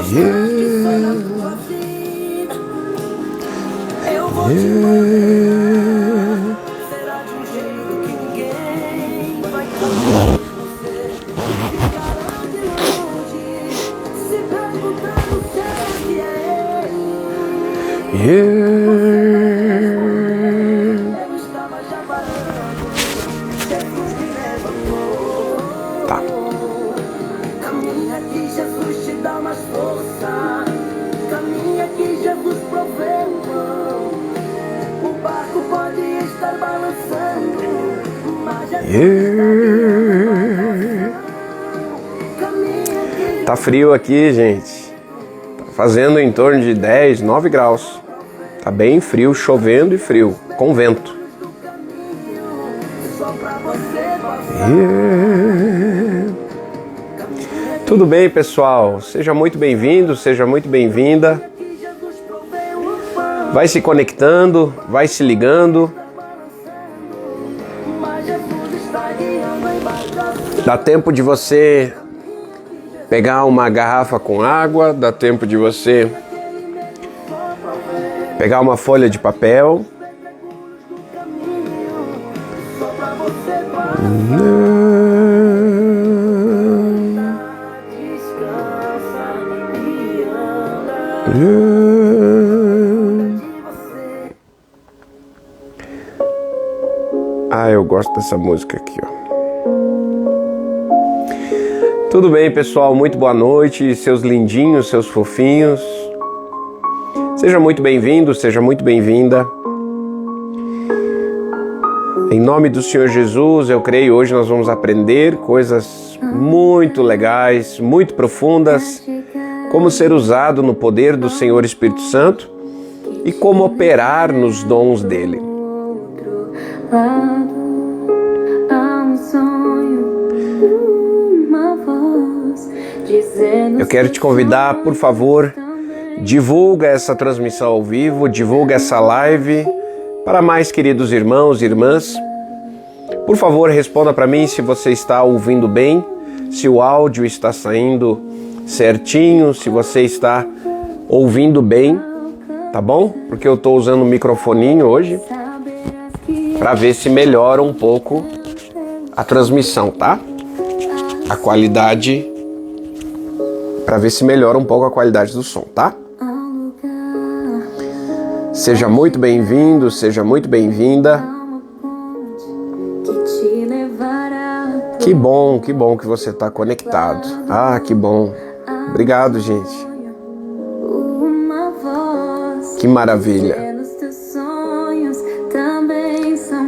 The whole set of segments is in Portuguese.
cenas que foi na tua vida, eu vou te mostrar. Será de um jeito que ninguém vai contar. Você ficará de longe, se perguntando será que é ele. Eu estava já parando, Jesus me levantou. Tá. Caminha que Jesus te dá mais força. Caminha que Jesus provê o pão. O barco pode estar balançando, mas Jesus Tá frio aqui, gente. Tá fazendo em torno de 10, 9 graus. Tá bem frio, chovendo e frio, com vento. Tudo bem, pessoal? Seja muito bem-vindo, seja muito bem-vinda. Vai se conectando, vai se ligando. Dá tempo de você pegar uma garrafa com água, dá tempo de você pegar uma folha de papel. Ah, eu gosto dessa música aqui, ó. Tudo bem, pessoal? Muito boa noite, seus lindinhos, seus fofinhos. Seja muito bem-vindo, seja muito bem-vinda. Em nome do Senhor Jesus, eu creio, hoje nós vamos aprender coisas muito legais, muito profundas, como ser usado no poder do Senhor Espírito Santo e como operar nos dons dele. Eu quero te convidar, por favor, divulga essa transmissão ao vivo, divulga essa live para mais queridos irmãos e irmãs. Por favor, responda para mim se você está ouvindo bem, se o áudio está saindo certinho, se você está ouvindo bem, tá bom? Porque eu estou usando um microfoninho hoje para ver se melhora um pouco a transmissão, tá? A qualidade, para ver se melhora um pouco a qualidade do som, tá? Seja muito bem-vindo, seja muito bem-vinda. Que bom que você está conectado. Ah, que bom. Obrigado, gente. Que maravilha.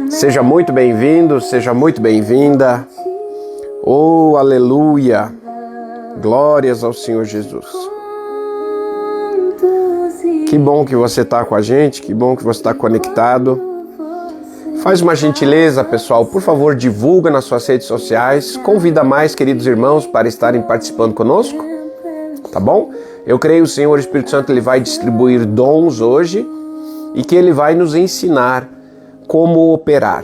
Seja muito bem-vindo, seja muito bem-vinda. Oh, aleluia. Glórias ao Senhor Jesus. Que bom que você está com a gente, que bom que você está conectado. Faz uma gentileza, pessoal, por favor, divulga nas suas redes sociais, convida mais queridos irmãos para estarem participando conosco, tá bom? Eu creio que o Senhor Espírito Santo ele vai distribuir dons hoje e que ele vai nos ensinar como operar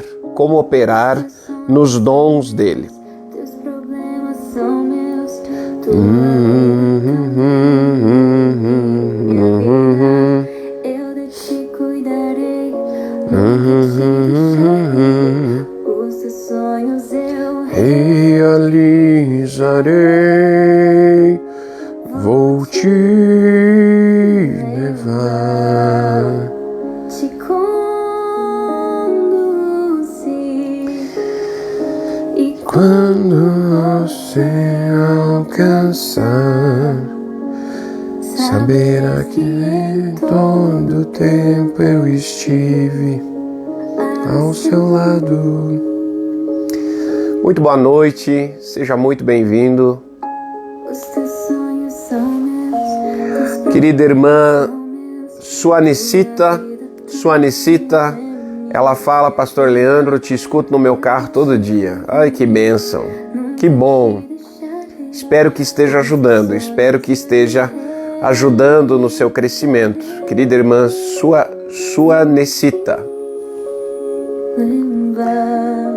nos dons dele. Eu de ti cuidarei, os teus sonhos eu realizarei, vou te levar, te conduzir, e quando você alcançar, saberá que em todo tempo eu estive ao seu lado. Muito boa noite, seja muito bem-vindo. os teus sonhos são meus. Querida irmã Suanicita, ela fala, Pastor Leandro, te escuto no meu carro todo dia. Ai, que bênção, que bom. Espero que esteja ajudando no seu crescimento. Querida irmã Suanicita,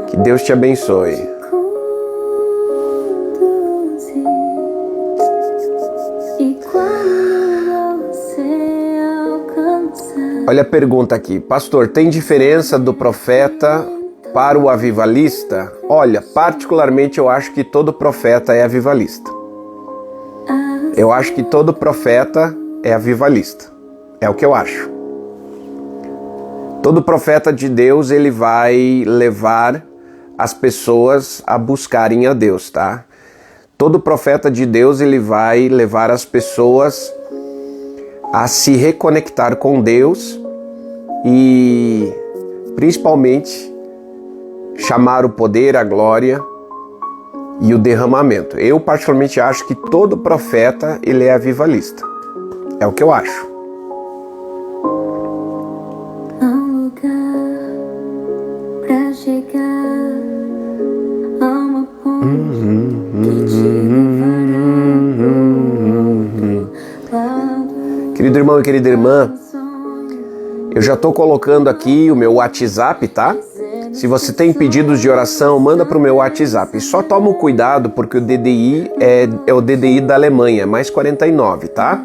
que Deus te abençoe. E quando Olha a pergunta aqui. Pastor, tem diferença do profeta para o avivalista? Olha, particularmente eu acho que todo profeta é avivalista. Eu acho que todo profeta é avivalista. É o que eu acho. Todo profeta de Deus, ele vai levar as pessoas a buscarem a Deus, tá? Todo profeta de Deus, ele vai levar as pessoas a se reconectar com Deus e, principalmente, chamar o poder, a glória e o derramamento. Eu, particularmente, acho que todo profeta, ele é avivalista. É o que eu acho. Querido irmão e querida irmã, eu já estou colocando aqui o meu WhatsApp, tá? Se você tem pedidos de oração, manda para o meu WhatsApp. Só toma cuidado porque o DDI é o DDI da Alemanha, mais 49, tá?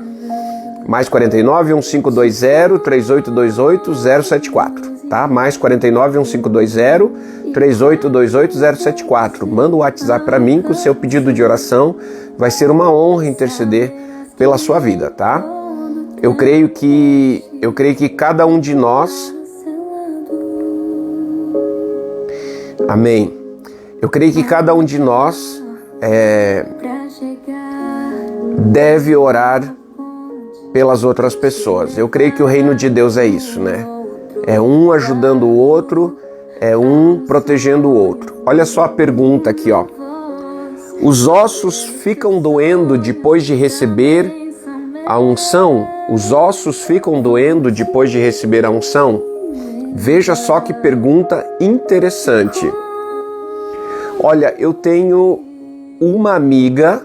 Mais 49 1520 3828 074, tá? Mais 49 1520 3828 074. Manda o WhatsApp para mim com o seu pedido de oração. Vai ser uma honra interceder pela sua vida, tá? Eu creio que cada um de nós, amém. Eu creio que cada um de nós deve orar pelas outras pessoas. Eu creio que o reino de Deus é isso, né? É um ajudando o outro, é um protegendo o outro. Olha só a pergunta aqui, ó. Os ossos ficam doendo depois de receber a unção? Os ossos ficam doendo depois de receber a unção? Veja só que pergunta interessante. Olha, eu tenho uma amiga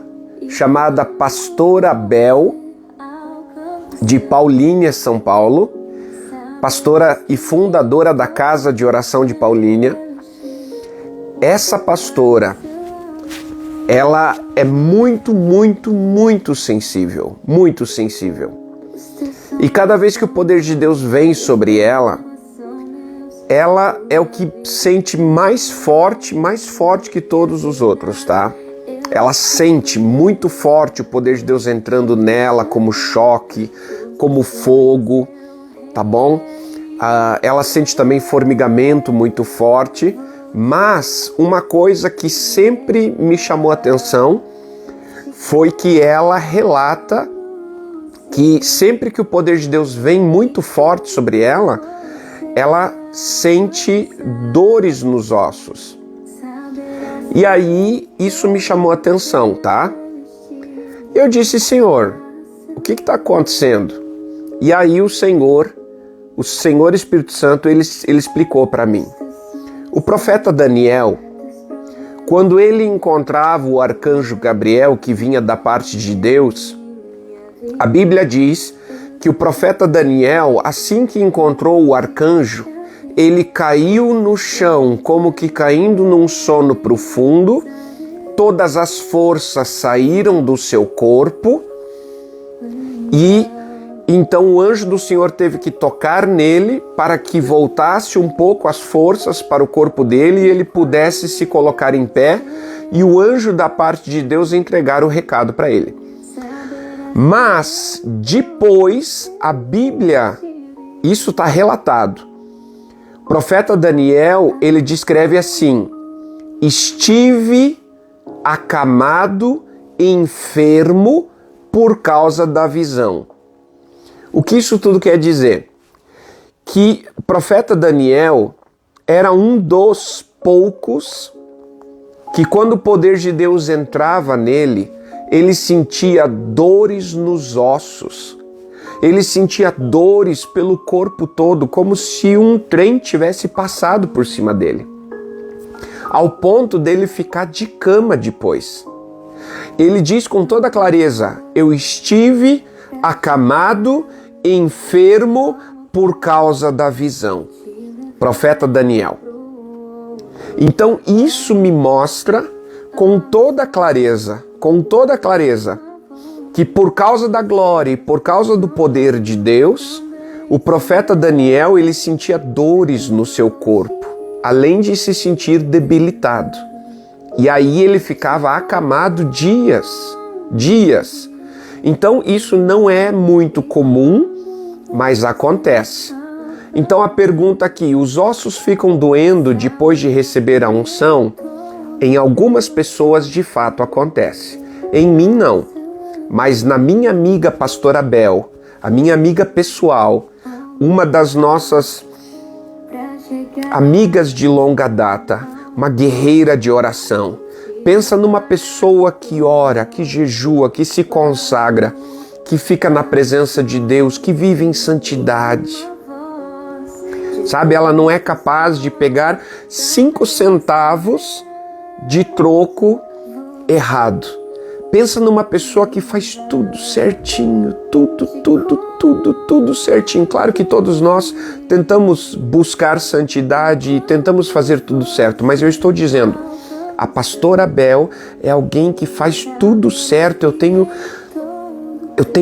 chamada Pastora Bel, de Paulínia, São Paulo, pastora e fundadora da Casa de Oração de Paulínia. Essa pastora, ela é muito, muito, muito sensível, muito sensível. E cada vez que o poder de Deus vem sobre ela é o que sente mais forte que todos os outros, tá? Ela sente muito forte o poder de Deus entrando nela como choque, como fogo, tá bom? Ela sente também formigamento muito forte, mas uma coisa que sempre me chamou a atenção foi que ela relata que sempre que o poder de Deus vem muito forte sobre ela, ela sente dores nos ossos. E aí, isso me chamou a atenção, tá? Eu disse, Senhor, o que está acontecendo? E aí o Senhor Espírito Santo, ele explicou para mim. O profeta Daniel, quando ele encontrava o arcanjo Gabriel, que vinha da parte de Deus, a Bíblia diz que o profeta Daniel, assim que encontrou o arcanjo, ele caiu no chão, como que caindo num sono profundo, todas as forças saíram do seu corpo e então o anjo do Senhor teve que tocar nele para que voltasse um pouco as forças para o corpo dele e ele pudesse se colocar em pé e o anjo da parte de Deus entregar o recado para ele. Mas depois a Bíblia, isso está relatado. O profeta Daniel, ele descreve assim: estive acamado e enfermo por causa da visão. O que isso tudo quer dizer? Que o profeta Daniel era um dos poucos que quando o poder de Deus entrava nele, ele sentia dores nos ossos. Ele sentia dores pelo corpo todo, como se um trem tivesse passado por cima dele. Ao ponto dele ficar de cama depois. Ele diz com toda clareza: eu estive acamado, enfermo por causa da visão. Profeta Daniel. Então isso me mostra com toda clareza, que por causa da glória e por causa do poder de Deus, O profeta Daniel, ele sentia dores no seu corpo, além de se sentir debilitado. E aí ele ficava acamado dias. Então isso não é muito comum, mas acontece. Então a pergunta aqui, os ossos ficam doendo depois de receber a unção? Em algumas pessoas de fato acontece. Em mim não. Mas na minha amiga pastora Bel, a minha amiga pessoal, uma das nossas amigas de longa data, uma guerreira de oração. Pensa numa pessoa que ora, que jejua, que se consagra, que fica na presença de Deus, que vive em santidade. Sabe, ela não é capaz de pegar 5 centavos de troco errado. Pensa numa pessoa que faz tudo certinho, tudo certinho. Claro que todos nós tentamos buscar santidade e tentamos fazer tudo certo, mas eu estou dizendo, a pastora Bel é alguém que faz tudo certo. Eu tenho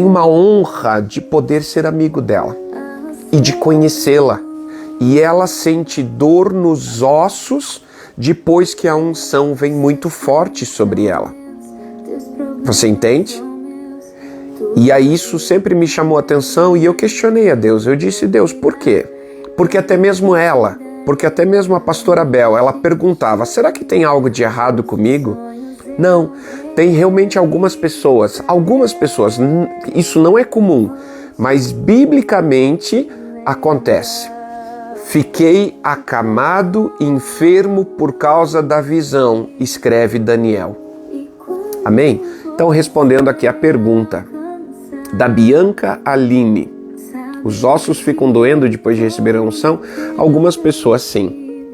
uma honra de poder ser amigo dela e de conhecê-la. E ela sente dor nos ossos depois que a unção vem muito forte sobre ela. Você entende? E aí isso sempre me chamou a atenção e eu questionei a Deus. Eu disse, Deus, por quê? Porque até mesmo a pastora Bel, ela perguntava, será que tem algo de errado comigo? Não, tem realmente algumas pessoas, isso não é comum, mas biblicamente acontece. Fiquei acamado, enfermo por causa da visão, escreve Daniel. Amém? Então, respondendo aqui a pergunta da Bianca Aline. Os ossos ficam doendo depois de receber a unção? Algumas pessoas sim.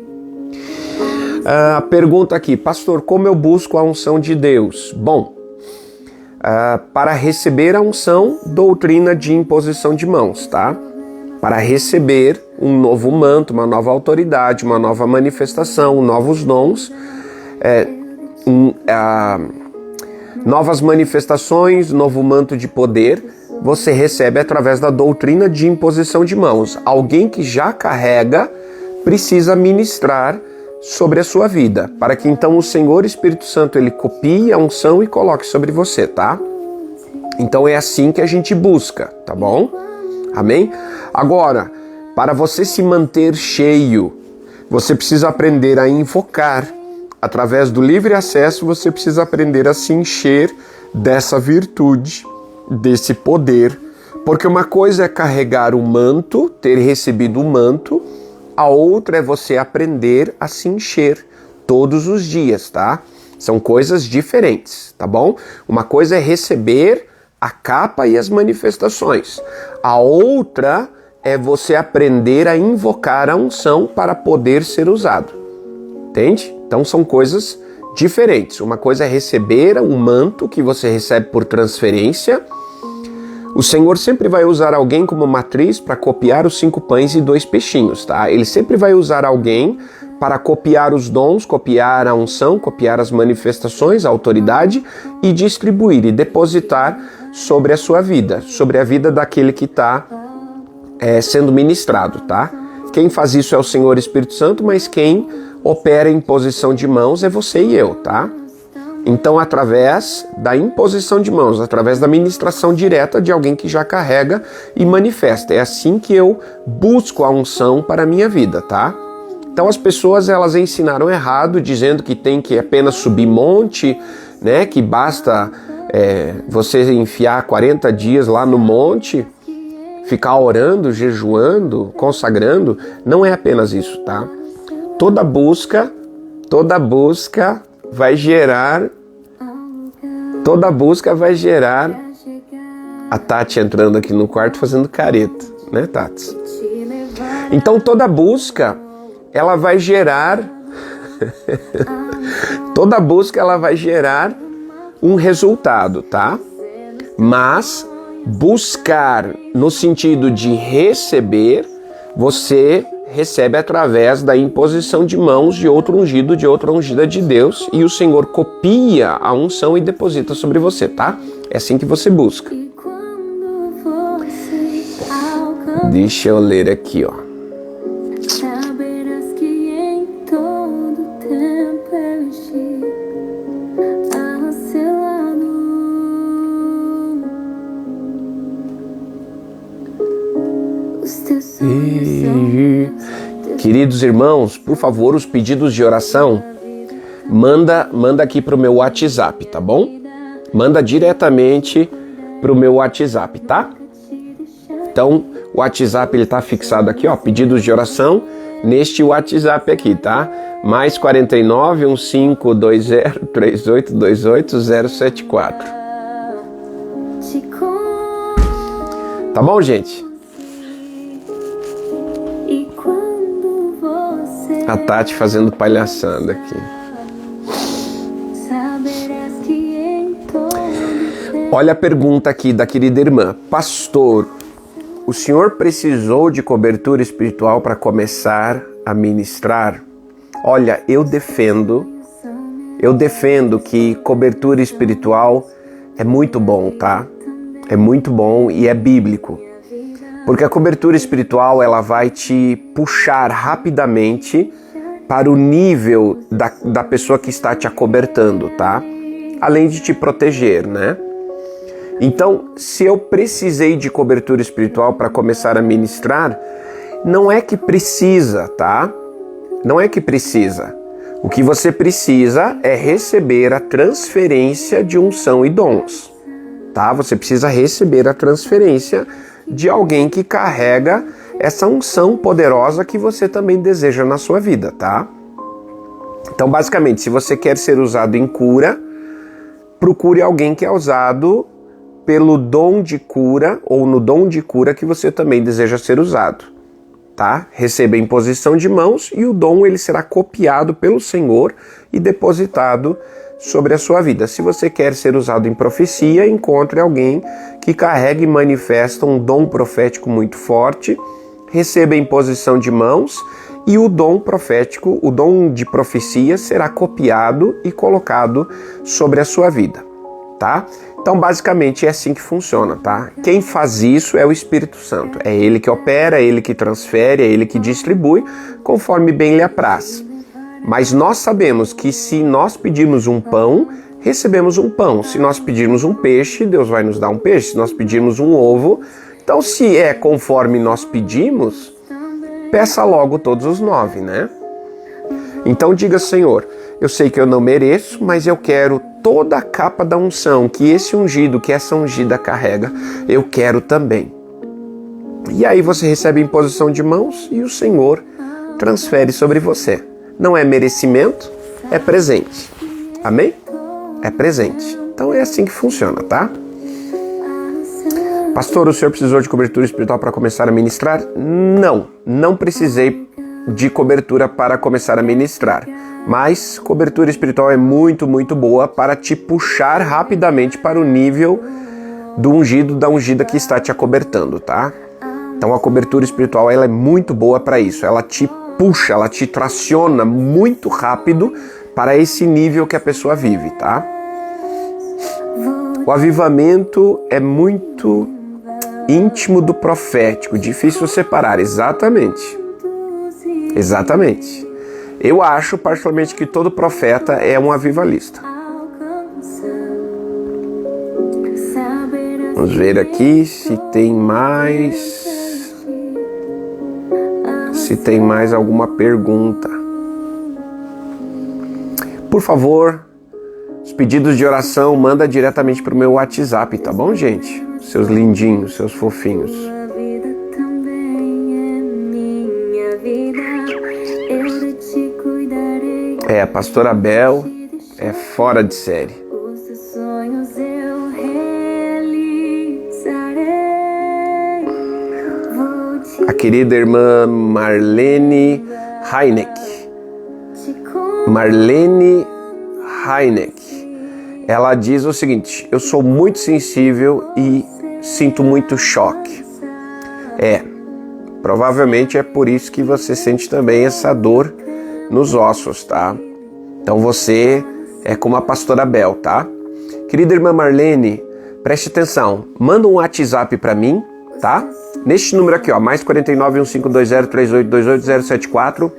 A pergunta aqui, pastor, como eu busco a unção de Deus? Bom, para receber a unção, doutrina de imposição de mãos, tá? Para receber um novo manto, uma nova autoridade, uma nova manifestação, novos dons, novas manifestações, novo manto de poder, você recebe através da doutrina de imposição de mãos. Alguém que já carrega precisa ministrar sobre a sua vida, para que então o Senhor Espírito Santo ele copie a unção e coloque sobre você, tá? Então é assim que a gente busca, tá bom? Amém? Agora, para você se manter cheio, você precisa aprender a invocar. Através do livre acesso, você precisa aprender a se encher dessa virtude, desse poder. Porque uma coisa é carregar o manto, ter recebido o manto, a outra é você aprender a se encher todos os dias, tá? São coisas diferentes, tá bom? Uma coisa é receber a capa e as manifestações. A outra é você aprender a invocar a unção para poder ser usado. Entende? Então são coisas diferentes. Uma coisa é receber um manto que você recebe por transferência. O Senhor sempre vai usar alguém como matriz para copiar os 5 pães e 2 peixinhos, tá? Ele sempre vai usar alguém para copiar os dons, copiar a unção, copiar as manifestações, a autoridade e distribuir e depositar sobre a sua vida, sobre a vida daquele que está sendo ministrado, tá? Quem faz isso é o Senhor Espírito Santo, mas quem opera em posição de mãos é você e eu, tá? Então, através da imposição de mãos, através da ministração direta de alguém que já carrega e manifesta. É assim que eu busco a unção para a minha vida, tá? Então, as pessoas, elas ensinaram errado, dizendo que tem que apenas subir monte, né? Que basta você enfiar 40 dias lá no monte, ficar orando, jejuando, consagrando. Não é apenas isso, tá? Toda busca vai gerar a Tati entrando aqui no quarto fazendo careta, né, Tati? Então toda busca ela vai gerar um resultado, tá? Mas buscar no sentido de receber, você recebe através da imposição de mãos de outro ungido, de outra ungida de Deus, e o Senhor copia a unção e deposita sobre você, tá? É assim que você busca. Deixa eu ler aqui, ó. Saberás que em todo tempo eu estive ao seu lado. Os teus sonhos são Queridos irmãos, por favor, os pedidos de oração, manda aqui pro meu WhatsApp, tá bom? Manda diretamente pro meu WhatsApp, tá? Então, o WhatsApp ele tá fixado aqui, ó, pedidos de oração, neste WhatsApp aqui, tá? Mais 49 1520 3828 074. Tá bom, gente? E quando você A Tati fazendo palhaçada aqui. saberás que em todo tempo Olha a pergunta aqui da querida irmã. Pastor, o senhor precisou de cobertura espiritual para começar a ministrar? Olha, eu defendo que cobertura espiritual é muito bom, tá? É muito bom e é bíblico. Porque a cobertura espiritual, ela vai te puxar rapidamente para o nível da pessoa que está te acobertando, tá? Além de te proteger, né? Então, se eu precisei de cobertura espiritual para começar a ministrar, não é que precisa, tá? Não é que precisa. O que você precisa é receber a transferência de unção e dons, tá? Você precisa receber a transferência de alguém que carrega essa unção poderosa que você também deseja na sua vida, tá? Então, basicamente, se você quer ser usado em cura, procure alguém que é usado pelo dom de cura ou no dom de cura que você também deseja ser usado, tá? Receba a imposição de mãos e o dom ele será copiado pelo Senhor e depositado sobre a sua vida. Se você quer ser usado em profecia, encontre alguém que carregue e manifesta um dom profético muito forte, receba a imposição de mãos e o dom profético, o dom de profecia será copiado e colocado sobre a sua vida, tá? Então, basicamente, é assim que funciona, tá? Quem faz isso é o Espírito Santo. É ele que opera, é ele que transfere, é ele que distribui, conforme bem lhe apraz. Mas nós sabemos que se nós pedirmos um pão, recebemos um pão. Se nós pedirmos um peixe, Deus vai nos dar um peixe. Se nós pedirmos um ovo, então se é conforme nós pedimos, peça logo todos os 9, né? Então diga, Senhor, eu sei que eu não mereço, mas eu quero toda a capa da unção que esse ungido, que essa ungida carrega, eu quero também. E aí você recebe a imposição de mãos e o Senhor transfere sobre você. Não é merecimento, é presente. Amém? É presente. Então é assim que funciona, tá? Pastor, o senhor precisou de cobertura espiritual para começar a ministrar? Não precisei de cobertura para começar a ministrar. Mas cobertura espiritual é muito, muito boa para te puxar rapidamente para o nível do ungido, da ungida que está te acobertando, tá? Então a cobertura espiritual ela é muito boa para isso. Ela te puxa, ela te traciona muito rápido para esse nível que a pessoa vive, tá? O avivamento é muito íntimo do profético, difícil separar, exatamente. Exatamente. Eu acho, particularmente, que todo profeta é um avivalista. Vamos ver aqui se tem mais... Se tem mais alguma pergunta. Por favor, os pedidos de oração manda diretamente para o meu WhatsApp, tá bom, gente? Seus lindinhos, seus fofinhos. A pastora Bel é fora de série. Os teus sonhos eu realizarei. A querida irmã Marlene Heineck. Marlene Heineck. Ela diz o seguinte: eu sou muito sensível e sinto muito choque. Provavelmente é por isso que você sente também essa dor nos ossos, tá? Então você é como a pastora Bel, tá? Querida irmã Marlene, preste atenção. Manda um WhatsApp para mim tá? Neste número aqui, ó, mais 49 1520 3828 074,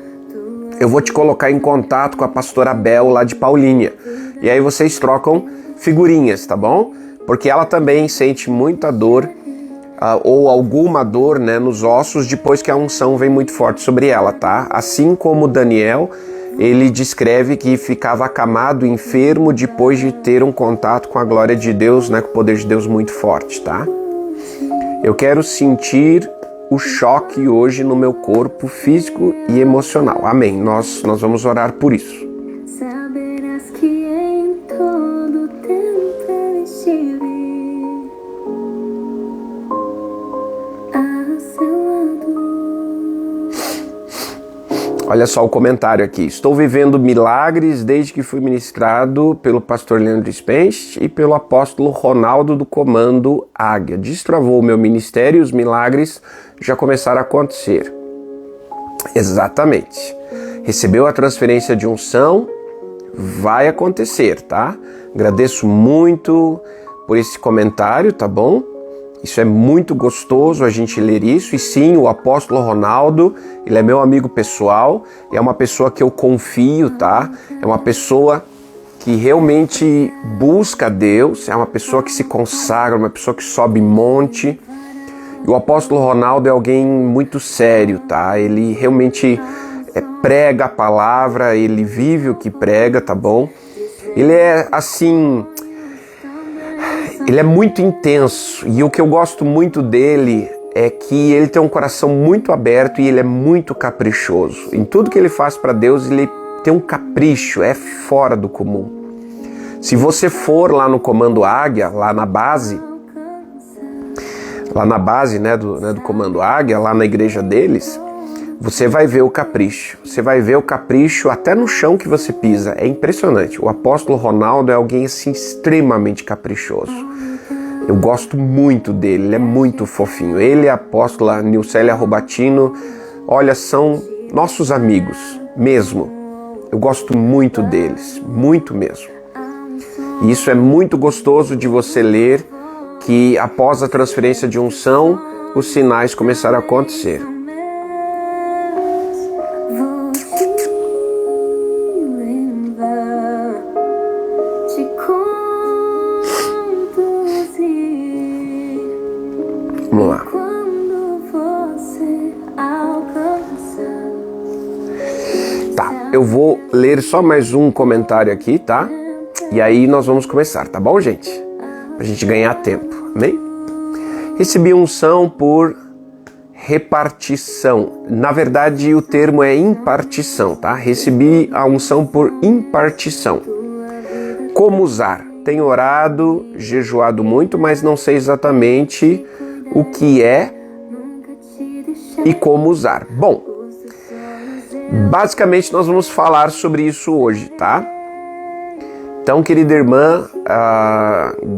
eu vou te colocar em contato com a pastora Bel lá de Paulínia. E aí vocês trocam figurinhas, tá bom? Porque ela também sente muita dor, ou alguma dor, né, nos ossos depois que a unção vem muito forte sobre ela, tá? Assim como Daniel, ele descreve que ficava acamado, enfermo, depois de ter um contato com a glória de Deus, né, com o poder de Deus muito forte, tá? Eu quero sentir o choque hoje no meu corpo físico e emocional. Amém. Nós vamos orar por isso. Saberás que em todo tempo eu estive a seu lado. Olha só o comentário aqui. Estou vivendo milagres desde que fui ministrado pelo pastor Leandro Spence e pelo apóstolo Ronaldo do Comando Águia. Destravou o meu ministério e os milagres já começaram a acontecer. Exatamente. Recebeu a transferência de unção, vai acontecer, tá? Agradeço muito por esse comentário, tá bom? Isso é muito gostoso a gente ler isso. E sim, o apóstolo Ronaldo, ele é meu amigo pessoal, é uma pessoa que eu confio, tá? É uma pessoa que realmente busca Deus, é uma pessoa que se consagra, uma pessoa que sobe monte. E o apóstolo Ronaldo é alguém muito sério, tá? Ele realmente prega a palavra, ele vive o que prega, tá bom? Ele é assim, ele é muito intenso, e o que eu gosto muito dele é que ele tem um coração muito aberto e ele é muito caprichoso. Em tudo que ele faz para Deus, ele tem um capricho, é fora do comum. Se você for lá no Comando Águia, lá na base, né, do Comando Águia, lá na igreja deles, você vai ver o capricho. Você vai ver o capricho até no chão que você pisa. É impressionante. O apóstolo Ronaldo é alguém assim extremamente caprichoso. Eu gosto muito dele, ele é muito fofinho. Ele e a apóstola Nilcélia Robatino, olha, são nossos amigos, mesmo. Eu gosto muito deles, muito mesmo. E isso é muito gostoso de você ler, que após a transferência de unção, os sinais começaram a acontecer. Vamos lá. Tá, eu vou ler só mais um comentário aqui, tá? E aí nós vamos começar, tá bom, gente? Pra gente ganhar tempo, amém? Recebi unção por repartição. Na verdade, o termo é impartição, tá? Recebi a unção por impartição. Como usar? Tenho orado, jejuado muito, mas não sei exatamente o que é e como usar. Bom, basicamente nós vamos falar sobre isso hoje, tá? Então, querida irmã,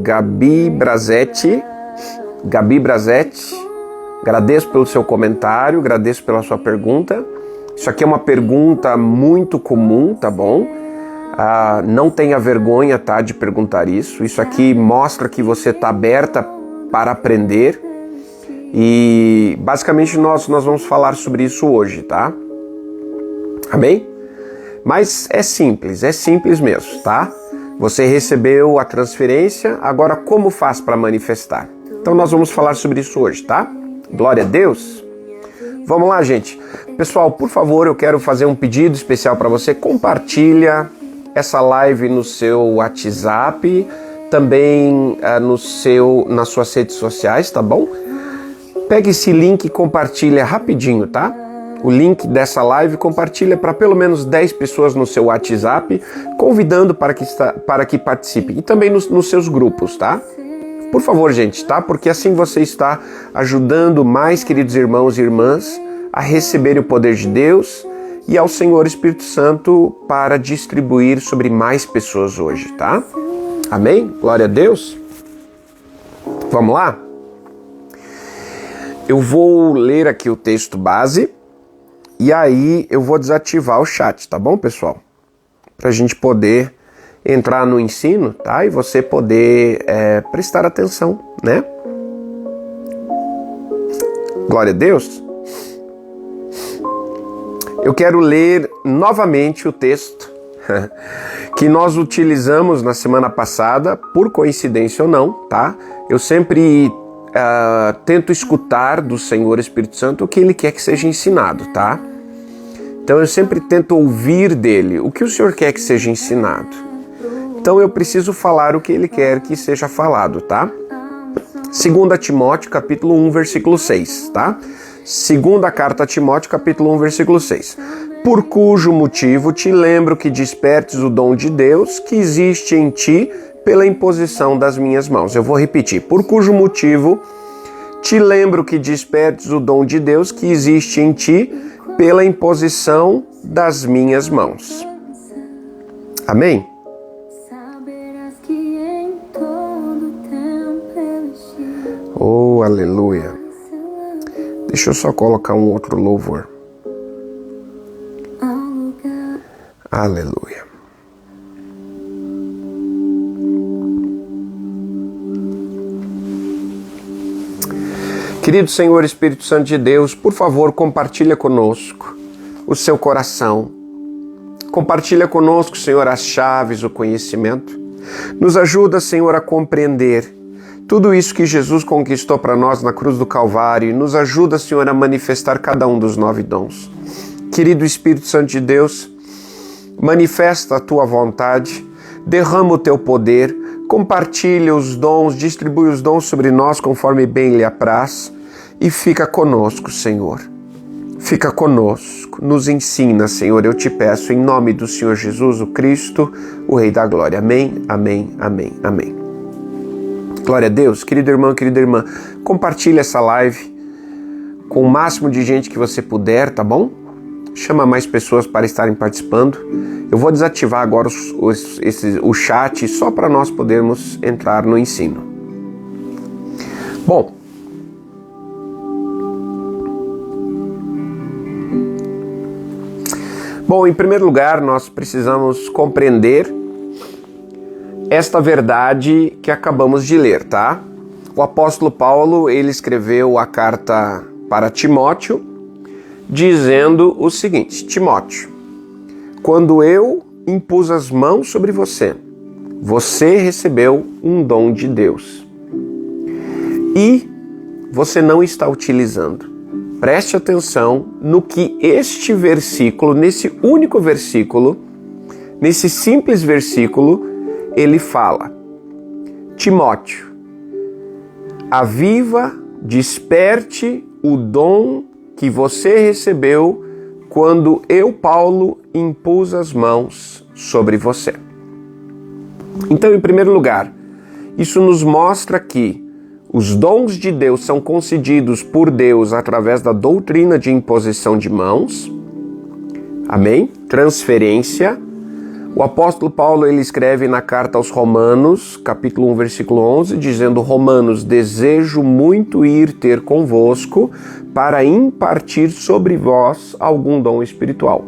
Gabi Brazetti, agradeço pelo seu comentário, agradeço pela sua pergunta. Isso aqui é uma pergunta muito comum, tá bom? Não tenha vergonha, tá, de perguntar isso. Isso aqui mostra que você está aberta para aprender. E basicamente nós vamos falar sobre isso hoje, tá? Amém? Mas é simples mesmo, tá? Você recebeu a transferência, agora como faz para manifestar? Então nós vamos falar sobre isso hoje, tá? Glória a Deus. Vamos lá, gente. Pessoal, por favor, eu quero fazer um pedido especial para você. Compartilha essa live no seu WhatsApp, também nas suas redes sociais, tá bom? Pega esse link e compartilha rapidinho, tá? O link dessa live, compartilha para pelo menos 10 pessoas no seu WhatsApp, convidando para que participem. E também nos seus grupos, tá? Por favor, gente, tá? Porque assim você está ajudando mais queridos irmãos e irmãs a receberem o poder de Deus e ao Senhor Espírito Santo para distribuir sobre mais pessoas hoje, tá? Amém? Glória a Deus. Vamos lá? Eu vou ler aqui o texto base e aí eu vou desativar o chat, tá bom, pessoal? Para a gente poder entrar no ensino, tá? E você poder prestar atenção, né? Glória a Deus. Eu quero ler novamente o texto que nós utilizamos na semana passada, por coincidência ou não, tá? Eu sempre tento escutar do Senhor Espírito Santo o que Ele quer que seja ensinado, tá? Então eu sempre tento ouvir dele o que o Senhor quer que seja ensinado. Então eu preciso falar o que Ele quer que seja falado, tá? 2 Timóteo, capítulo 1, versículo 6, tá? Segunda carta a Timóteo, capítulo 1, versículo 6. Por cujo motivo te lembro que despertes o dom de Deus que existe em ti pela imposição das minhas mãos. Eu vou repetir. Por cujo motivo te lembro que despertes o dom de Deus que existe em ti pela imposição das minhas mãos. Amém? Oh, aleluia. Deixa eu só colocar um outro louvor. Aleluia. Querido Senhor Espírito Santo de Deus, por favor, compartilha conosco o seu coração. Compartilha conosco, Senhor, as chaves, o conhecimento. Nos ajuda, Senhor, a compreender tudo isso que Jesus conquistou para nós na cruz do Calvário. E nos ajuda, Senhor, a manifestar cada um dos 9 dons. Querido Espírito Santo de Deus, manifesta a tua vontade, derrama o teu poder, compartilha os dons, distribui os dons sobre nós conforme bem lhe apraz e fica conosco, Senhor. Fica conosco, nos ensina, Senhor, eu te peço, em nome do Senhor Jesus, o Cristo, o Rei da Glória. Amém, amém, amém, amém. Glória a Deus. Querido irmão, querida irmã, compartilha essa live com o máximo de gente que você puder, tá bom? Chama mais pessoas para estarem participando. Eu vou desativar agora o chat só para nós podermos entrar no ensino. Bom, em primeiro lugar, nós precisamos compreender esta verdade que acabamos de ler, tá? O apóstolo Paulo, ele escreveu a carta para Timóteo, dizendo o seguinte: Timóteo, quando eu impus as mãos sobre você, você recebeu um dom de Deus e você não está utilizando. Preste atenção no que este versículo, nesse único versículo, nesse simples versículo, ele fala. Timóteo, aviva, desperte o dom que você recebeu quando eu, Paulo, impus as mãos sobre você. Então, em primeiro lugar, isso nos mostra que os dons de Deus são concedidos por Deus através da doutrina de imposição de mãos. Amém? Transferência. O apóstolo Paulo, ele escreve na carta aos Romanos, capítulo 1, versículo 11, dizendo: Romanos, desejo muito ir ter convosco para impartir sobre vós algum dom espiritual.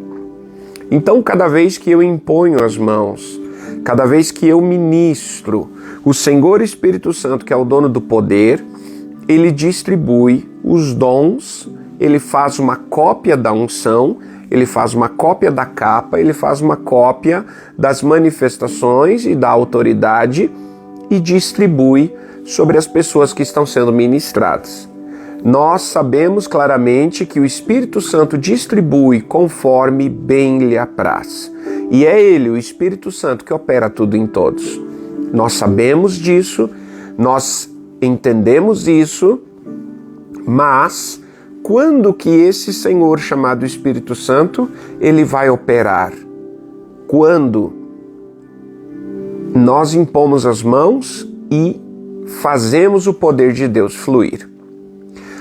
Então, cada vez que eu imponho as mãos, cada vez que eu ministro, o Senhor Espírito Santo, que é o dono do poder, ele distribui os dons, ele faz uma cópia da unção, ele faz uma cópia da capa, ele faz uma cópia das manifestações e da autoridade e distribui sobre as pessoas que estão sendo ministradas. Nós sabemos claramente que o Espírito Santo distribui conforme bem lhe apraz. E é Ele, o Espírito Santo, que opera tudo em todos. Nós sabemos disso, nós entendemos isso, mas quando que esse Senhor chamado Espírito Santo, ele vai operar? Quando nós impomos as mãos e fazemos o poder de Deus fluir.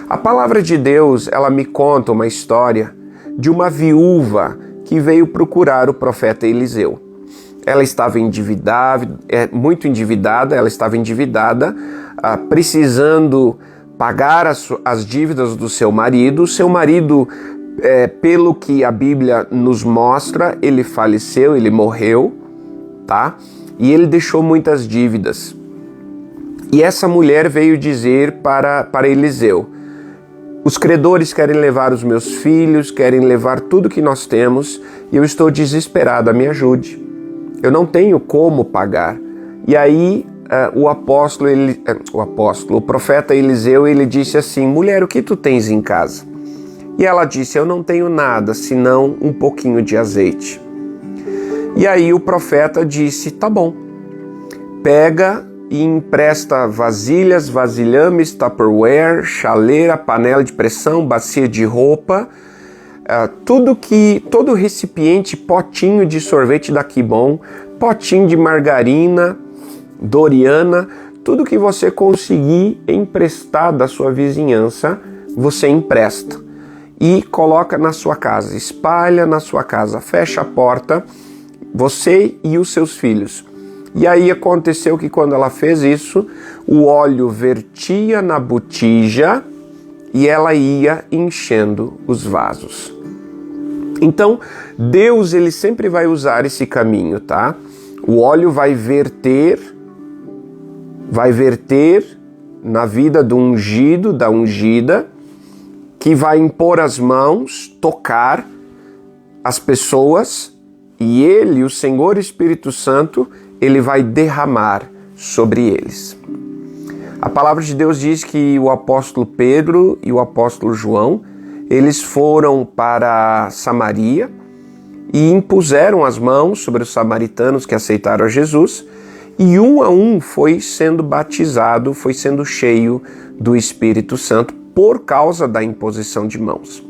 A palavra de Deus, ela me conta uma história de uma viúva que veio procurar o profeta Eliseu. Ela estava muito endividada, precisando pagar as dívidas do seu marido. Seu marido, pelo que a Bíblia nos mostra, ele faleceu, ele morreu, tá? E ele deixou muitas dívidas. E essa mulher veio dizer para Eliseu: Os credores querem levar os meus filhos, querem levar tudo que nós temos e eu estou desesperado, me ajude. Eu não tenho como pagar. E aí o profeta Eliseu, ele disse assim: mulher, o que tu tens em casa? E ela disse: eu não tenho nada, senão um pouquinho de azeite. E aí o profeta disse: tá bom, pega e empresta vasilhas, vasilhames, tupperware, chaleira, panela de pressão, bacia de roupa, todo recipiente, potinho de sorvete da Kibon, potinho de margarina, Doriana, tudo que você conseguir emprestar da sua vizinhança, você empresta e coloca na sua casa, espalha na sua casa, fecha a porta, você e os seus filhos. E aí aconteceu que quando ela fez isso, o óleo vertia na botija e ela ia enchendo os vasos. Então, Deus, ele sempre vai usar esse caminho, tá? O óleo vai verter na vida do ungido, da ungida, que vai impor as mãos, tocar as pessoas e ele, o Senhor Espírito Santo, ele vai derramar sobre eles. A palavra de Deus diz que o apóstolo Pedro e o apóstolo João, eles foram para Samaria e impuseram as mãos sobre os samaritanos que aceitaram a Jesus e um a um foi sendo batizado, foi sendo cheio do Espírito Santo por causa da imposição de mãos.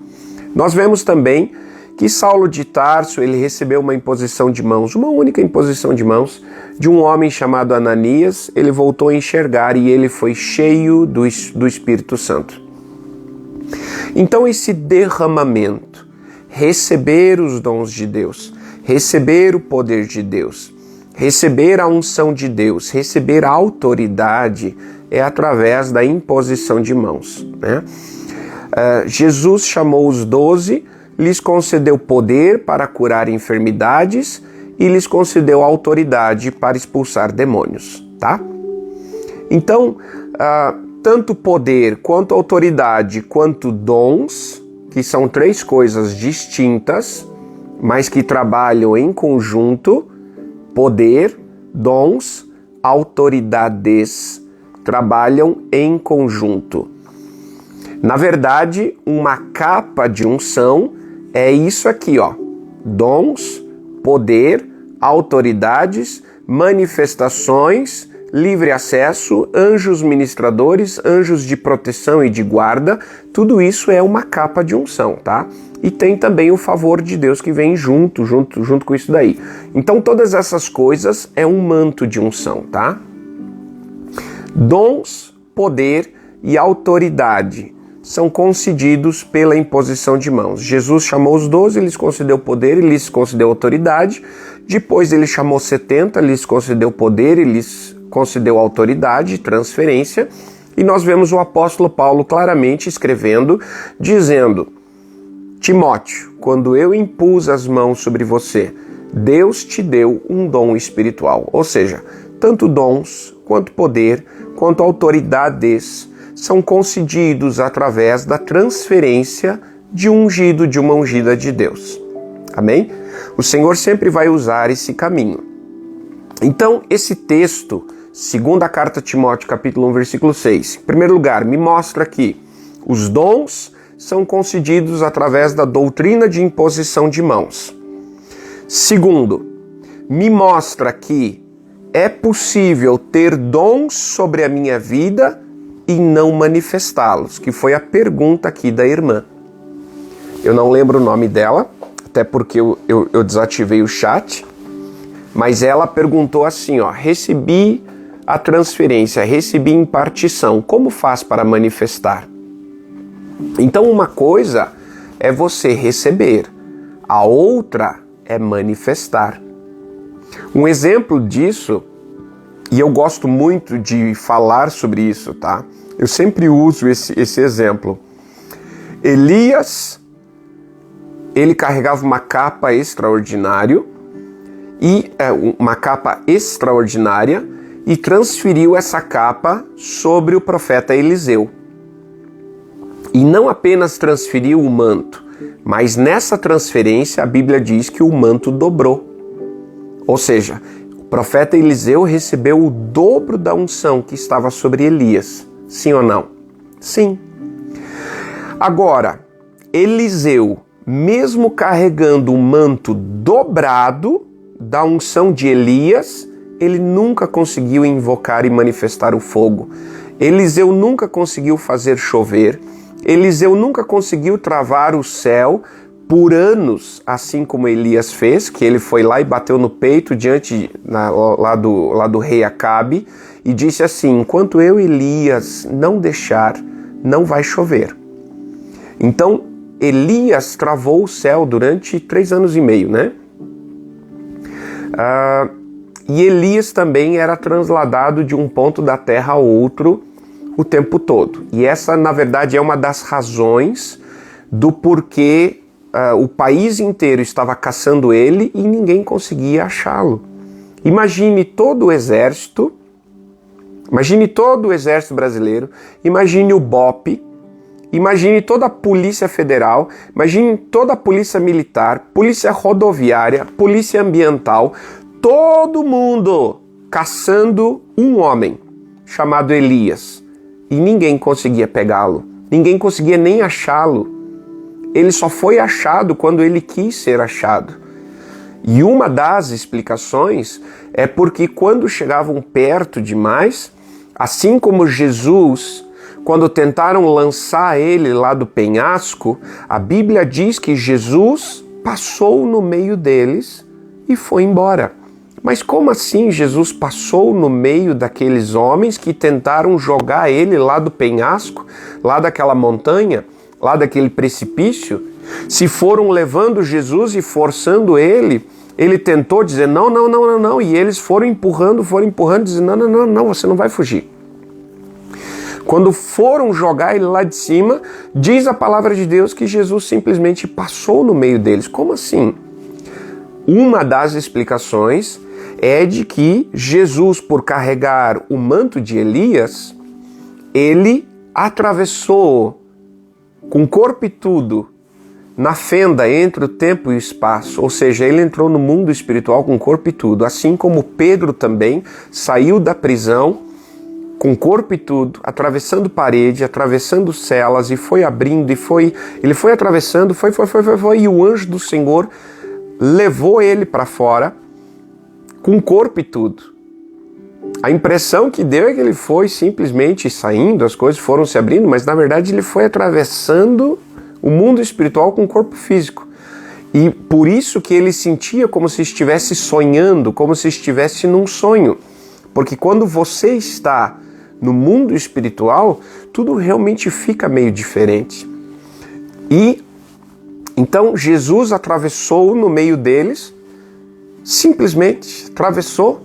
Nós vemos também que Saulo de Tarso, ele recebeu uma imposição de mãos, uma única imposição de mãos, de um homem chamado Ananias. Ele voltou a enxergar e ele foi cheio do Espírito Santo. Então esse derramamento, receber os dons de Deus, receber o poder de Deus, receber a unção de Deus, receber a autoridade, é através da imposição de mãos, né? Jesus chamou os 12, lhes concedeu poder para curar enfermidades e lhes concedeu autoridade para expulsar demônios, tá? Então, tanto poder, quanto autoridade, quanto dons, que são três coisas distintas, mas que trabalham em conjunto, poder, dons, autoridades, trabalham em conjunto. Na verdade, uma capa de unção é isso aqui, ó: dons, poder, autoridades, manifestações, livre acesso, anjos ministradores, anjos de proteção e de guarda. Tudo isso é uma capa de unção, tá? E tem também o favor de Deus que vem junto com isso daí. Então todas essas coisas é um manto de unção, tá? Dons, poder e autoridade são concedidos pela imposição de mãos. Jesus chamou os 12, lhes concedeu poder e lhes concedeu autoridade. Depois ele chamou 70, lhes concedeu poder e lhes concedeu autoridade, transferência. E nós vemos o apóstolo Paulo claramente escrevendo, dizendo: Timóteo, quando eu impus as mãos sobre você, Deus te deu um dom espiritual. Ou seja, tanto dons, quanto poder, quanto autoridades são concedidos através da transferência de um ungido, de uma ungida de Deus. Amém? O Senhor sempre vai usar esse caminho. Então, esse texto, segunda carta a Timóteo, capítulo 1, versículo 6, em primeiro lugar, me mostra que os dons são concedidos através da doutrina de imposição de mãos. Segundo, me mostra que é possível ter dons sobre a minha vida e não manifestá-los, que foi a pergunta aqui da irmã. Eu não lembro o nome dela, até porque eu desativei o chat, mas ela perguntou assim, ó: recebi a transferência, recebi impartição, como faz para manifestar? Então uma coisa é você receber, a outra é manifestar. Um exemplo disso, e eu gosto muito de falar sobre isso, tá? Eu sempre uso esse exemplo. Elias, ele carregava uma capa extraordinária e transferiu essa capa sobre o profeta Eliseu. E não apenas transferiu o manto, mas nessa transferência a Bíblia diz que o manto dobrou. Ou seja, o profeta Eliseu recebeu o dobro da unção que estava sobre Elias. Sim ou não? Sim. Agora, Eliseu, mesmo carregando o manto dobrado da unção de Elias, ele nunca conseguiu invocar e manifestar o fogo. Eliseu nunca conseguiu fazer chover. Eliseu nunca conseguiu travar o céu por anos, assim como Elias fez, que ele foi lá e bateu no peito lá do rei Acabe e disse assim: enquanto eu, Elias, não deixar, não vai chover. Então, Elias travou o céu durante 3 anos e meio, né? E Elias também era transladado de um ponto da terra a outro o tempo todo. E essa, na verdade, é uma das razões do porquê o país inteiro estava caçando ele e ninguém conseguia achá-lo. Imagine todo o exército brasileiro, imagine o BOPE, imagine toda a Polícia Federal, imagine toda a Polícia Militar, Polícia Rodoviária, Polícia Ambiental, todo mundo caçando um homem chamado Elias. E ninguém conseguia pegá-lo, ninguém conseguia nem achá-lo. Ele só foi achado quando ele quis ser achado. E uma das explicações é porque quando chegavam perto demais, assim como Jesus, quando tentaram lançar ele lá do penhasco, a Bíblia diz que Jesus passou no meio deles e foi embora. Mas como assim Jesus passou no meio daqueles homens que tentaram jogar ele lá do penhasco, lá daquela montanha, lá daquele precipício? Se foram levando Jesus e forçando ele, ele tentou dizer não, e eles foram empurrando, dizendo não, você não vai fugir. Quando foram jogar ele lá de cima, diz a palavra de Deus que Jesus simplesmente passou no meio deles. Como assim? Uma das explicações é de que Jesus, por carregar o manto de Elias, ele atravessou com corpo e tudo na fenda entre o tempo e o espaço, ou seja, ele entrou no mundo espiritual com corpo e tudo, assim como Pedro também saiu da prisão com corpo e tudo, atravessando parede, atravessando celas e foi abrindo ele foi atravessando, foi e o anjo do Senhor levou ele para fora com corpo e tudo. A impressão que deu é que ele foi simplesmente saindo, as coisas foram se abrindo, mas na verdade ele foi atravessando o mundo espiritual com o corpo físico. E por isso que ele sentia como se estivesse sonhando, como se estivesse num sonho. Porque quando você está no mundo espiritual, tudo realmente fica meio diferente. E então Jesus atravessou no meio deles, simplesmente atravessou,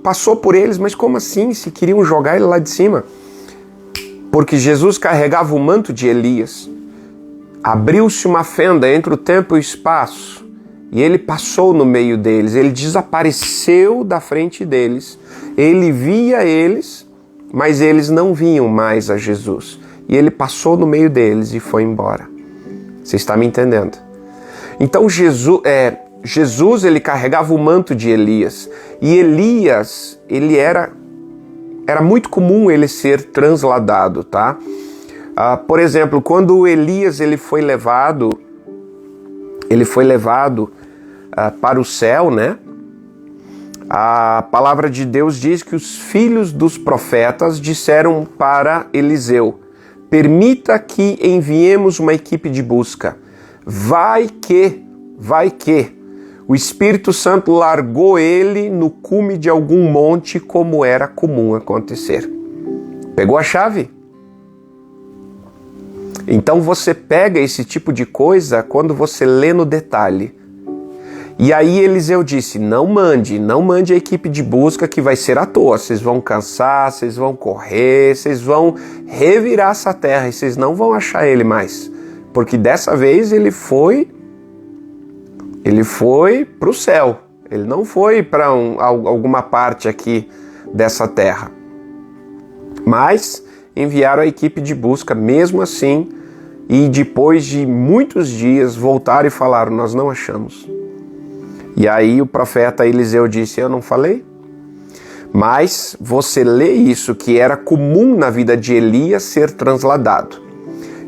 passou por eles, mas como assim? Se queriam jogar ele lá de cima? Porque Jesus carregava o manto de Elias. Abriu-se uma fenda entre o tempo e o espaço e ele passou no meio deles, ele desapareceu da frente deles, ele via eles, mas eles não viam mais a Jesus. E ele passou no meio deles e foi embora. Você está me entendendo? Então Jesus ele carregava o manto de Elias. E Elias, ele era muito comum ele ser transladado, tá? Por exemplo, quando Elias ele foi levado para o céu, né? A palavra de Deus diz que os filhos dos profetas disseram para Eliseu: permita que enviemos uma equipe de busca. Vai que o Espírito Santo largou ele no cume de algum monte, como era comum acontecer. Pegou a chave? Então você pega esse tipo de coisa quando você lê no detalhe. E aí Eliseu disse: não mande a equipe de busca, que vai ser à toa. Vocês vão cansar, vocês vão correr, vocês vão revirar essa terra e vocês não vão achar ele mais. Porque dessa vez ele foi para o céu. Ele não foi para alguma parte aqui dessa terra. Mas enviaram a equipe de busca. Mesmo assim, e depois de muitos dias voltaram e falaram: nós não achamos. E aí o profeta Eliseu disse: eu não falei? Mas você lê isso, que era comum na vida de Elias ser transladado.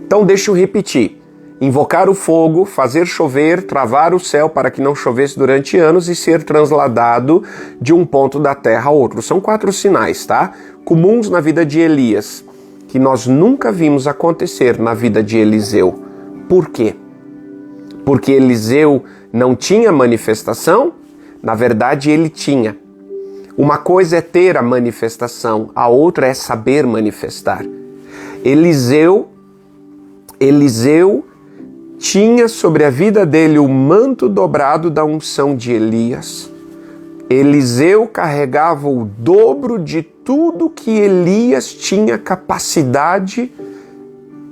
Então deixa eu repetir: invocar o fogo, fazer chover, travar o céu para que não chovesse durante anos e ser transladado de um ponto da terra a outro. São 4 sinais, tá? Comuns na vida de Elias, que nós nunca vimos acontecer na vida de Eliseu. Por quê? Porque Eliseu não tinha manifestação? Na verdade, ele tinha. Uma coisa é ter a manifestação, a outra é saber manifestar. Eliseu tinha sobre a vida dele o manto dobrado da unção de Elias. Eliseu carregava o dobro de tudo que Elias tinha capacidade,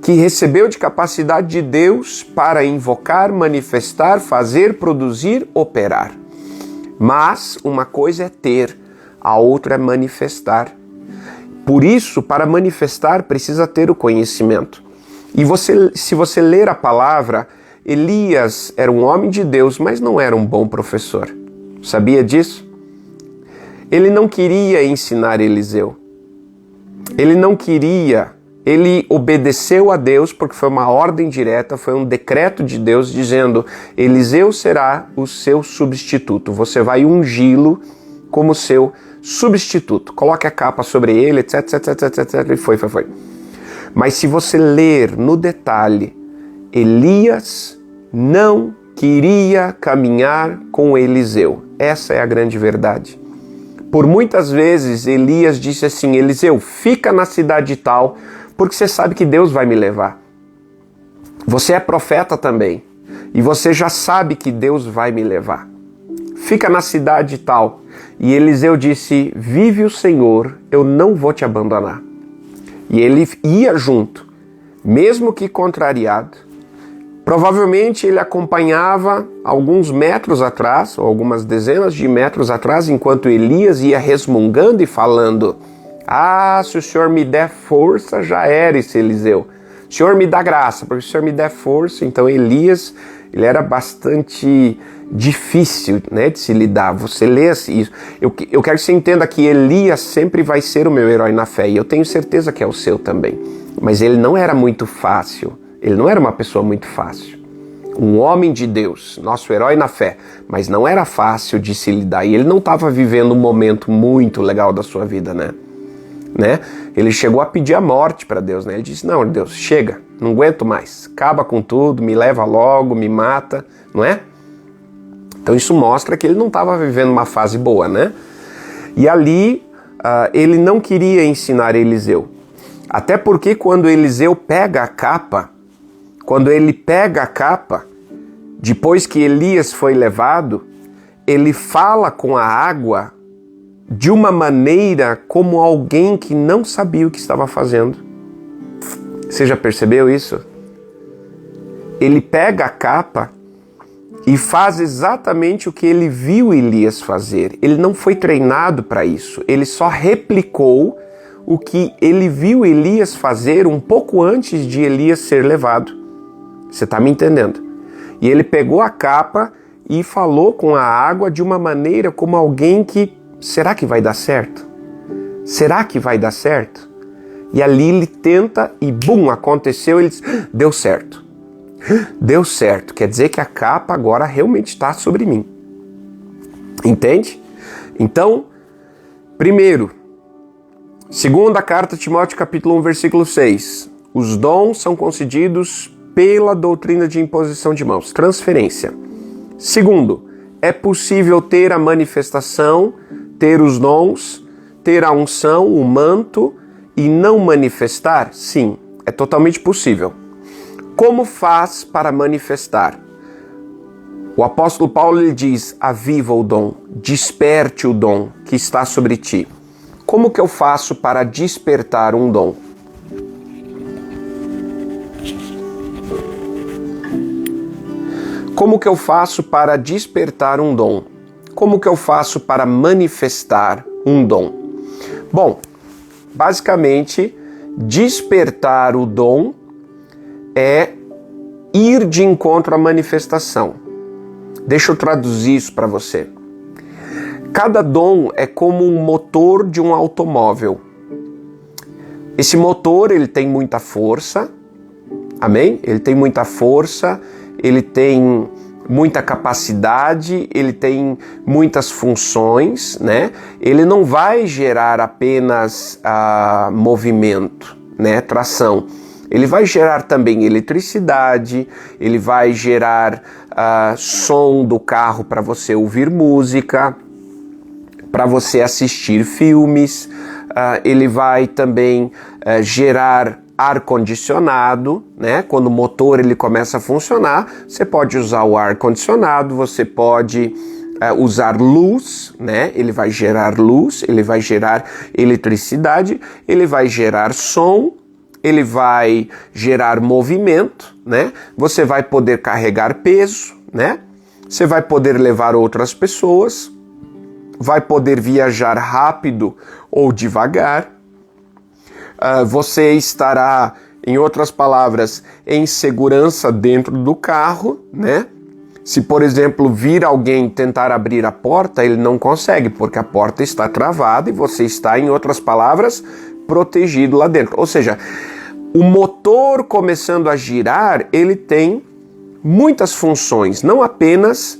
que recebeu de capacidade de Deus para invocar, manifestar, fazer, produzir, operar. Mas uma coisa é ter, a outra é manifestar. Por isso, para manifestar, precisa ter o conhecimento. E se você ler a palavra, Elias era um homem de Deus, mas não era um bom professor. Sabia disso? Ele não queria ensinar Eliseu. Ele obedeceu a Deus porque foi uma ordem direta, foi um decreto de Deus dizendo: Eliseu será o seu substituto. Você vai ungí-lo como seu substituto. Coloque a capa sobre ele, etc, etc, etc, etc. E foi. Mas se você ler no detalhe, Elias não queria caminhar com Eliseu. Essa é a grande verdade. Por muitas vezes Elias disse assim: Eliseu, fica na cidade tal, porque você sabe que Deus vai me levar. Você é profeta também, e você já sabe que Deus vai me levar. Fica na cidade tal. E Eliseu disse: vive o Senhor, eu não vou te abandonar. E ele ia junto, mesmo que contrariado. Provavelmente ele acompanhava alguns metros atrás, ou algumas dezenas de metros atrás, enquanto Elias ia resmungando e falando: se o Senhor me der força, já era esse Eliseu. O Senhor me dá graça, porque se o Senhor me der força. Então Elias, ele era bastante difícil, né, de se lidar. Você lê isso. Eu quero que você entenda que Elias sempre vai ser o meu herói na fé, e eu tenho certeza que é o seu também. Mas ele não era muito fácil. Ele não era uma pessoa muito fácil. Um homem de Deus, nosso herói na fé, mas não era fácil de se lidar. E ele não estava vivendo um momento muito legal da sua vida, né? Ele chegou a pedir a morte para Deus, né? Ele disse: não, Deus, chega, não aguento mais. Acaba com tudo, me leva logo, me mata, não é? Então isso mostra que ele não estava vivendo uma fase boa, né? E ali ele não queria ensinar Eliseu. Até porque quando Eliseu pega a capa, depois que Elias foi levado, ele fala com a água de uma maneira como alguém que não sabia o que estava fazendo. Você já percebeu isso? Ele pega a capa e faz exatamente o que ele viu Elias fazer. Ele não foi treinado para isso. Ele só replicou o que ele viu Elias fazer um pouco antes de Elias ser levado. Você está me entendendo? E ele pegou a capa e falou com a água de uma maneira como alguém que: será que vai dar certo? Será que vai dar certo? E ali ele tenta e bum, aconteceu, ele diz: deu certo. Deu certo, quer dizer que a capa agora realmente está sobre mim. Entende? Então, primeiro, segunda carta a Timóteo, capítulo 1, versículo 6. Os dons são concedidos pela doutrina de imposição de mãos, transferência. Segundo, é possível ter a manifestação, ter os dons, ter a unção, o manto e não manifestar? Sim, é totalmente possível. Como faz para manifestar? O apóstolo Paulo lhe diz: aviva o dom, desperte o dom que está sobre ti. Como que eu faço para despertar um dom? Como que eu faço para despertar um dom? Como que eu faço para manifestar um dom? Bom, basicamente, despertar o dom é ir de encontro à manifestação. Deixa eu traduzir isso para você. Cada dom é como um motor de um automóvel. Esse motor, ele tem muita força, amém? Ele tem muita força, ele tem muita capacidade, ele tem muitas funções, né? Ele não vai gerar apenas movimento, né? Tração. Ele vai gerar também eletricidade, ele vai gerar som do carro para você ouvir música, para você assistir filmes, ele vai também gerar ar-condicionado, né? Quando o motor ele começa a funcionar, você pode usar o ar-condicionado, você pode usar luz, né? Ele vai gerar luz, ele vai gerar eletricidade, ele vai gerar som, ele vai gerar movimento, né? Você vai poder carregar peso, né? Você vai poder levar outras pessoas, vai poder viajar rápido ou devagar. Você estará, em outras palavras, em segurança dentro do carro, né? Se, por exemplo, vir alguém tentar abrir a porta, ele não consegue, porque a porta está travada e você está, em outras palavras, protegido lá dentro. Ou seja, o motor começando a girar, ele tem muitas funções, não apenas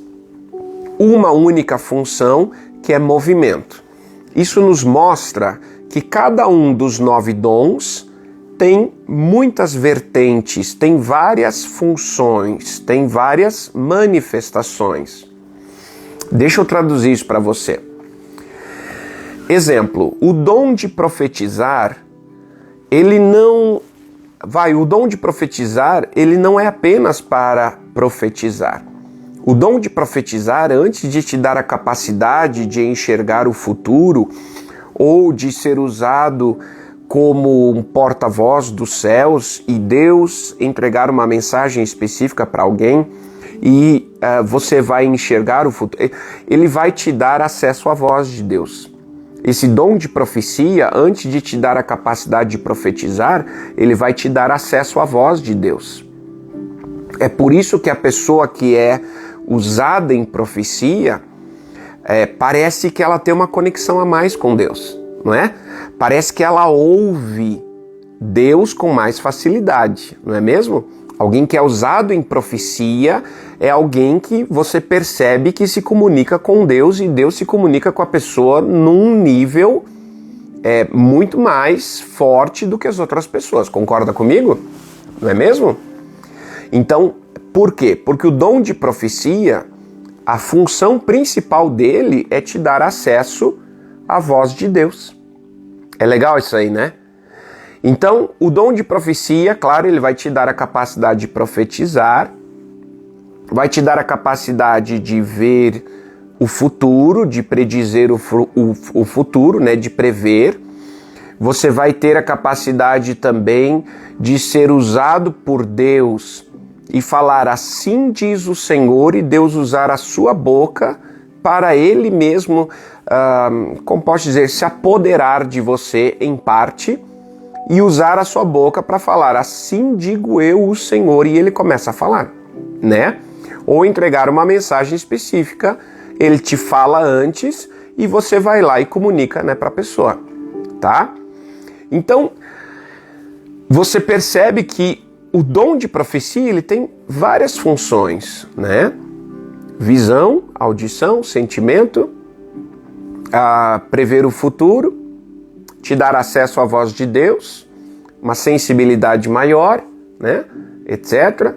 uma única função, que é movimento. Isso nos mostra que cada um dos 9 dons tem muitas vertentes, tem várias funções, tem várias manifestações. Deixa eu traduzir isso para você. Exemplo, o dom de profetizar, o dom de profetizar, ele não é apenas para profetizar. O dom de profetizar, antes de te dar a capacidade de enxergar o futuro ou de ser usado como um porta-voz dos céus e Deus entregar uma mensagem específica para alguém e você vai enxergar o futuro, ele vai te dar acesso à voz de Deus. Esse dom de profecia, antes de te dar a capacidade de profetizar, ele vai te dar acesso à voz de Deus. É por isso que a pessoa que é usada em profecia, parece que ela tem uma conexão a mais com Deus, não é? Parece que ela ouve Deus com mais facilidade, não é mesmo? Alguém que é usado em profecia é alguém que você percebe que se comunica com Deus e Deus se comunica com a pessoa num nível muito mais forte do que as outras pessoas. Concorda comigo? Não é mesmo? Então, por quê? Porque o dom de profecia, a função principal dele é te dar acesso à voz de Deus. É legal isso aí, né? Então, o dom de profecia, claro, ele vai te dar a capacidade de profetizar, vai te dar a capacidade de ver o futuro, de predizer o futuro, né? De prever. Você vai ter a capacidade também de ser usado por Deus e falar assim diz o Senhor, e Deus usar a sua boca para Ele mesmo, como posso dizer, se apoderar de você em parte e usar a sua boca para falar assim digo eu o Senhor, e Ele começa a falar, né? Ou entregar uma mensagem específica, Ele te fala antes e você vai lá e comunica, né, para a pessoa, tá? Então, você percebe que o dom de profecia, ele tem várias funções, né? Visão, audição, sentimento, prever o futuro, te dar acesso à voz de Deus, uma sensibilidade maior, né? Etc.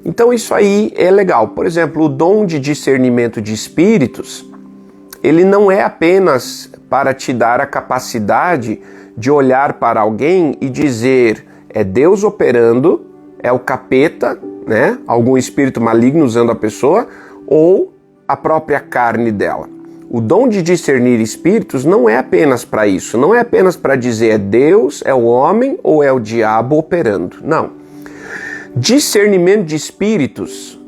Então isso aí é legal. Por exemplo, o dom de discernimento de espíritos, ele não é apenas para te dar a capacidade de olhar para alguém e dizer é Deus operando, é o capeta, né? Algum espírito maligno usando a pessoa, ou a própria carne dela. O dom de discernir espíritos não é apenas para isso, não é apenas para dizer é Deus, é o homem ou é o diabo operando. Não. Discernimento de espíritos,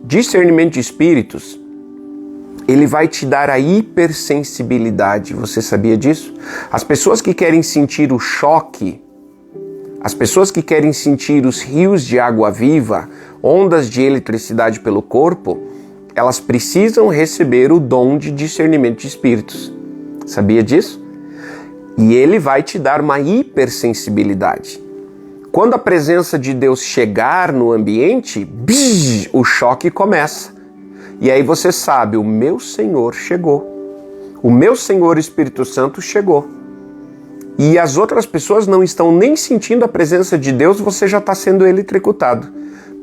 ele vai te dar a hipersensibilidade. Você sabia disso? As pessoas que querem sentir o choque, As pessoas que querem sentir os rios de água viva, ondas de eletricidade pelo corpo, elas precisam receber o dom de discernimento de espíritos. Sabia disso? E ele vai te dar uma hipersensibilidade. Quando a presença de Deus chegar no ambiente, o choque começa. E aí você sabe, o meu Senhor chegou. O meu Senhor Espírito Santo chegou. E as outras pessoas não estão nem sentindo a presença de Deus, você já está sendo eletrocutado.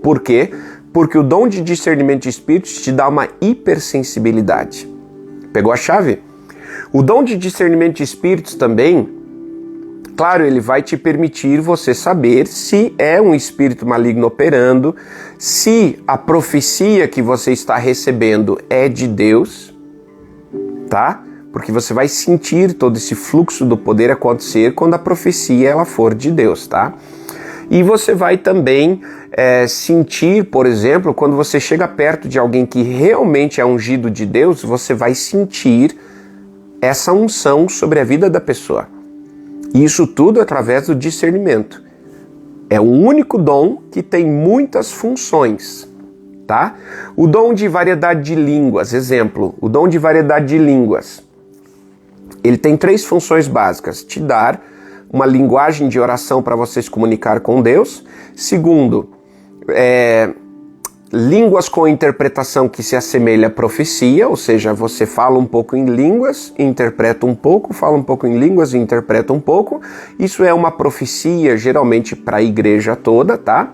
Por quê? Porque o dom de discernimento de espíritos te dá uma hipersensibilidade. Pegou a chave? O dom de discernimento de espíritos também, claro, ele vai te permitir você saber se é um espírito maligno operando, se a profecia que você está recebendo é de Deus, tá? Porque você vai sentir todo esse fluxo do poder acontecer quando a profecia ela for de Deus, tá? E você vai também sentir, por exemplo, quando você chega perto de alguém que realmente é ungido de Deus, você vai sentir essa unção sobre a vida da pessoa. E isso tudo através do discernimento. É o único dom que tem muitas funções, tá? O dom de variedade de línguas, exemplo, o dom de variedade de línguas. Ele tem 3 funções básicas: te dar uma linguagem de oração para você se comunicar com Deus. Segundo, línguas com interpretação que se assemelha à profecia, ou seja, você fala um pouco em línguas, interpreta um pouco, fala um pouco em línguas e interpreta um pouco. Isso é uma profecia geralmente para a igreja toda, tá?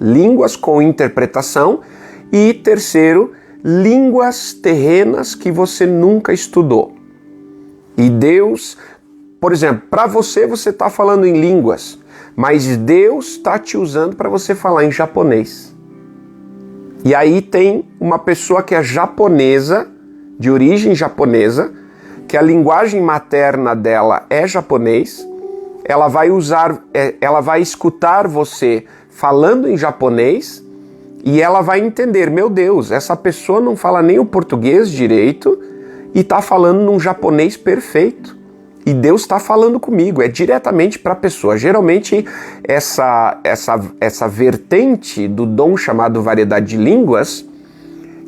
Línguas com interpretação. E terceiro, línguas terrenas que você nunca estudou. E Deus, por exemplo, para você está falando em línguas, mas Deus está te usando para você falar em japonês. E aí tem uma pessoa que é japonesa, de origem japonesa, que a linguagem materna dela é japonês, ela vai escutar você falando em japonês e ela vai entender, meu Deus, essa pessoa não fala nem o português direito e está falando num japonês perfeito. E Deus está falando comigo, é diretamente para a pessoa. Geralmente, essa vertente do dom chamado variedade de línguas,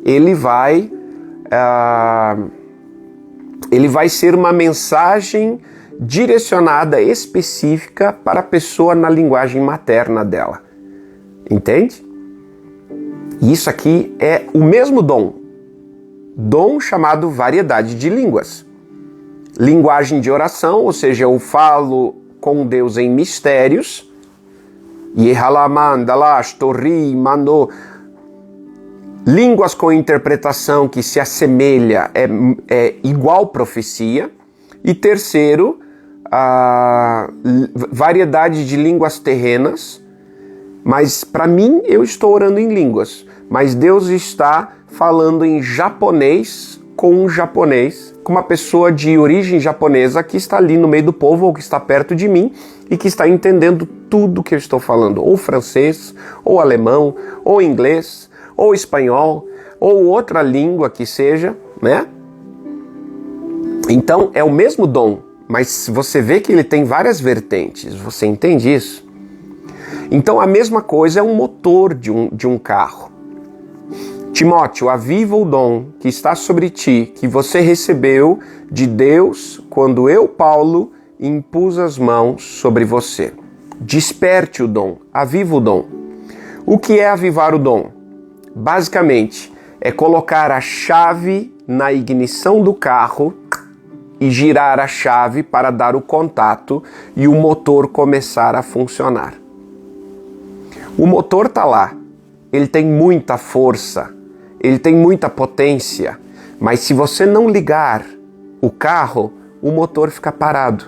ele vai ser uma mensagem direcionada, específica para a pessoa na linguagem materna dela. Entende? E isso aqui é o mesmo dom chamado variedade de línguas. Linguagem de oração, ou seja, eu falo com Deus em mistérios. Línguas com interpretação que se assemelha, é igual profecia. E terceiro, a variedade de línguas terrenas. Mas para mim, eu estou orando em línguas. Mas Deus está falando em japonês com um japonês, com uma pessoa de origem japonesa que está ali no meio do povo ou que está perto de mim e que está entendendo tudo que eu estou falando, ou francês, ou alemão, ou inglês, ou espanhol, ou outra língua que seja, né? Então é o mesmo dom, mas você vê que ele tem várias vertentes, você entende isso? Então a mesma coisa é um motor de um carro. Timóteo, aviva o dom que está sobre ti, que você recebeu de Deus quando eu, Paulo, impus as mãos sobre você. Desperte o dom, aviva o dom. O que é avivar o dom? Basicamente, é colocar a chave na ignição do carro e girar a chave para dar o contato e o motor começar a funcionar. O motor está lá, ele tem muita força, ele tem muita potência, mas se você não ligar o carro, o motor fica parado.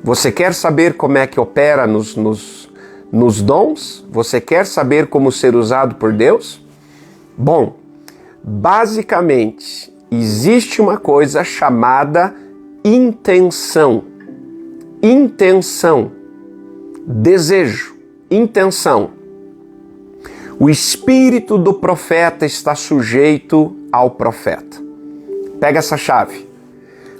Você quer saber como é que opera nos dons? Você quer saber como ser usado por Deus? Bom, basicamente, existe uma coisa chamada intenção. Intenção. Desejo. Intenção. O espírito do profeta está sujeito ao profeta. Pega essa chave.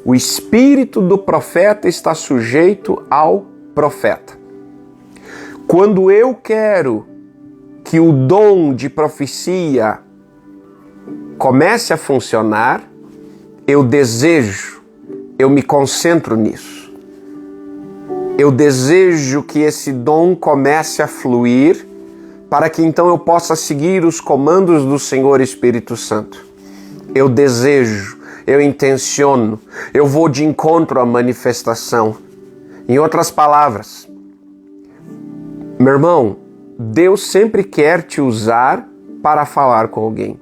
O espírito do profeta está sujeito ao profeta. Quando eu quero que o dom de profecia comece a funcionar, eu desejo, eu me concentro nisso. Eu desejo que esse dom comece a fluir para que então eu possa seguir os comandos do Senhor Espírito Santo. Eu desejo, eu intenciono, eu vou de encontro à manifestação. Em outras palavras, meu irmão, Deus sempre quer te usar para falar com alguém.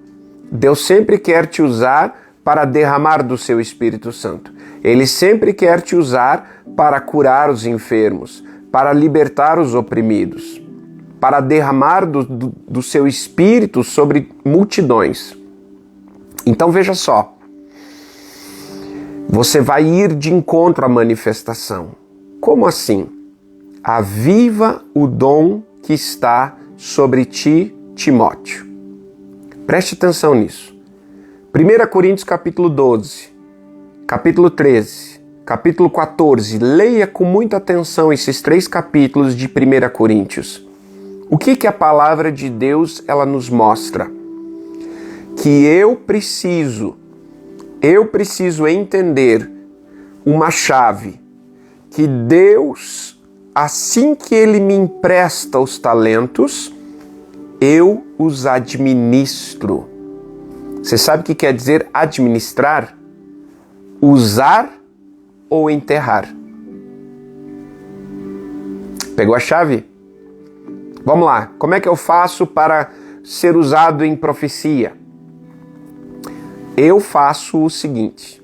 Deus sempre quer te usar para derramar do seu Espírito Santo. Ele sempre quer te usar para curar os enfermos, para libertar os oprimidos, para derramar do seu Espírito sobre multidões. Então veja só, você vai ir de encontro à manifestação. Como assim? Aviva o dom que está sobre ti, Timóteo. Preste atenção nisso. 1 Coríntios capítulo 12, capítulo 13, capítulo 14. Leia com muita atenção esses 3 capítulos de 1 Coríntios. O que a palavra de Deus ela nos mostra? Que eu preciso entender uma chave, que Deus, assim que Ele me empresta os talentos, eu os administro. Você sabe o que quer dizer administrar? Usar ou enterrar? Pegou a chave? Vamos lá. Como é que eu faço para ser usado em profecia? Eu faço o seguinte.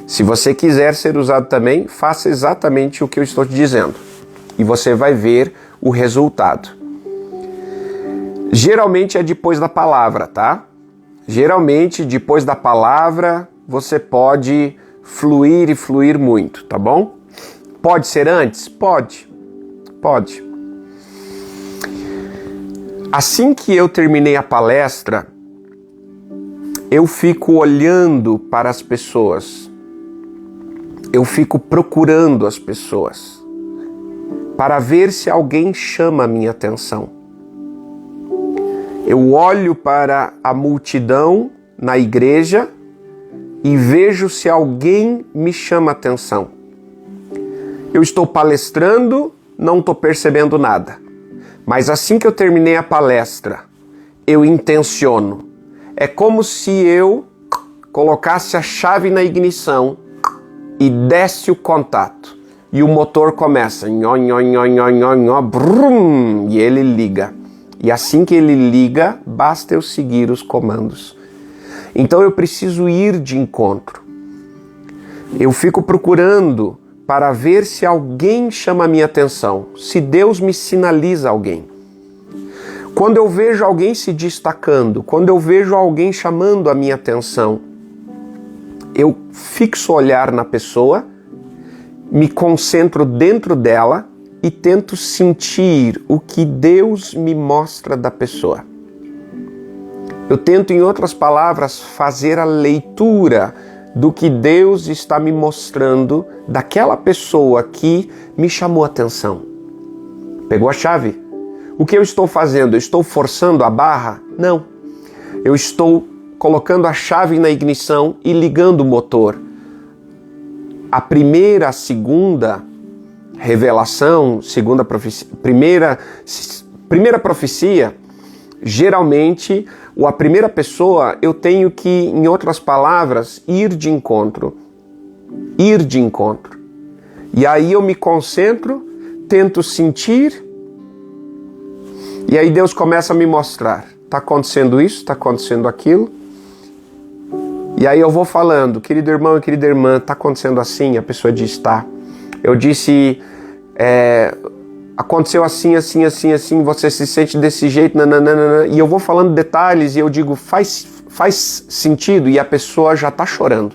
Se você quiser ser usado também, faça exatamente o que eu estou te dizendo. E você vai ver o resultado. Geralmente é depois da palavra, tá? Geralmente, depois da palavra, você pode fluir e fluir muito, tá bom? Pode ser antes? Pode. Assim que eu terminei a palestra, eu fico olhando para as pessoas. Eu fico procurando as pessoas para ver se alguém chama a minha atenção. Eu olho para a multidão na igreja e vejo se alguém me chama a atenção. Eu estou palestrando, não estou percebendo nada. Mas assim que eu terminei a palestra, eu intenciono. É como se eu colocasse a chave na ignição e desse o contato. E o motor começa, brum, e ele liga. E assim que ele liga, basta eu seguir os comandos. Então eu preciso ir de encontro. Eu fico procurando para ver se alguém chama a minha atenção, se Deus me sinaliza alguém. Quando eu vejo alguém se destacando, quando eu vejo alguém chamando a minha atenção, eu fixo o olhar na pessoa, me concentro dentro dela e tento sentir o que Deus me mostra da pessoa. Eu tento, em outras palavras, fazer a leitura do que Deus está me mostrando daquela pessoa que me chamou a atenção. Pegou a chave? O que eu estou fazendo? Eu estou forçando a barra? Não. Eu estou colocando a chave na ignição e ligando o motor. A primeira, a segunda revelação, segunda profecia, primeira profecia, geralmente, ou a primeira pessoa, eu tenho que, em outras palavras, ir de encontro. Ir de encontro. E aí eu me concentro, tento sentir, e aí Deus começa a me mostrar. Está acontecendo isso, está acontecendo aquilo. E aí eu vou falando, querido irmão e querida irmã, está acontecendo assim? A pessoa diz, tá. Eu disse, aconteceu assim, assim, assim, assim, você se sente desse jeito, nananana, e eu vou falando detalhes e eu digo, faz sentido, e a pessoa já está chorando.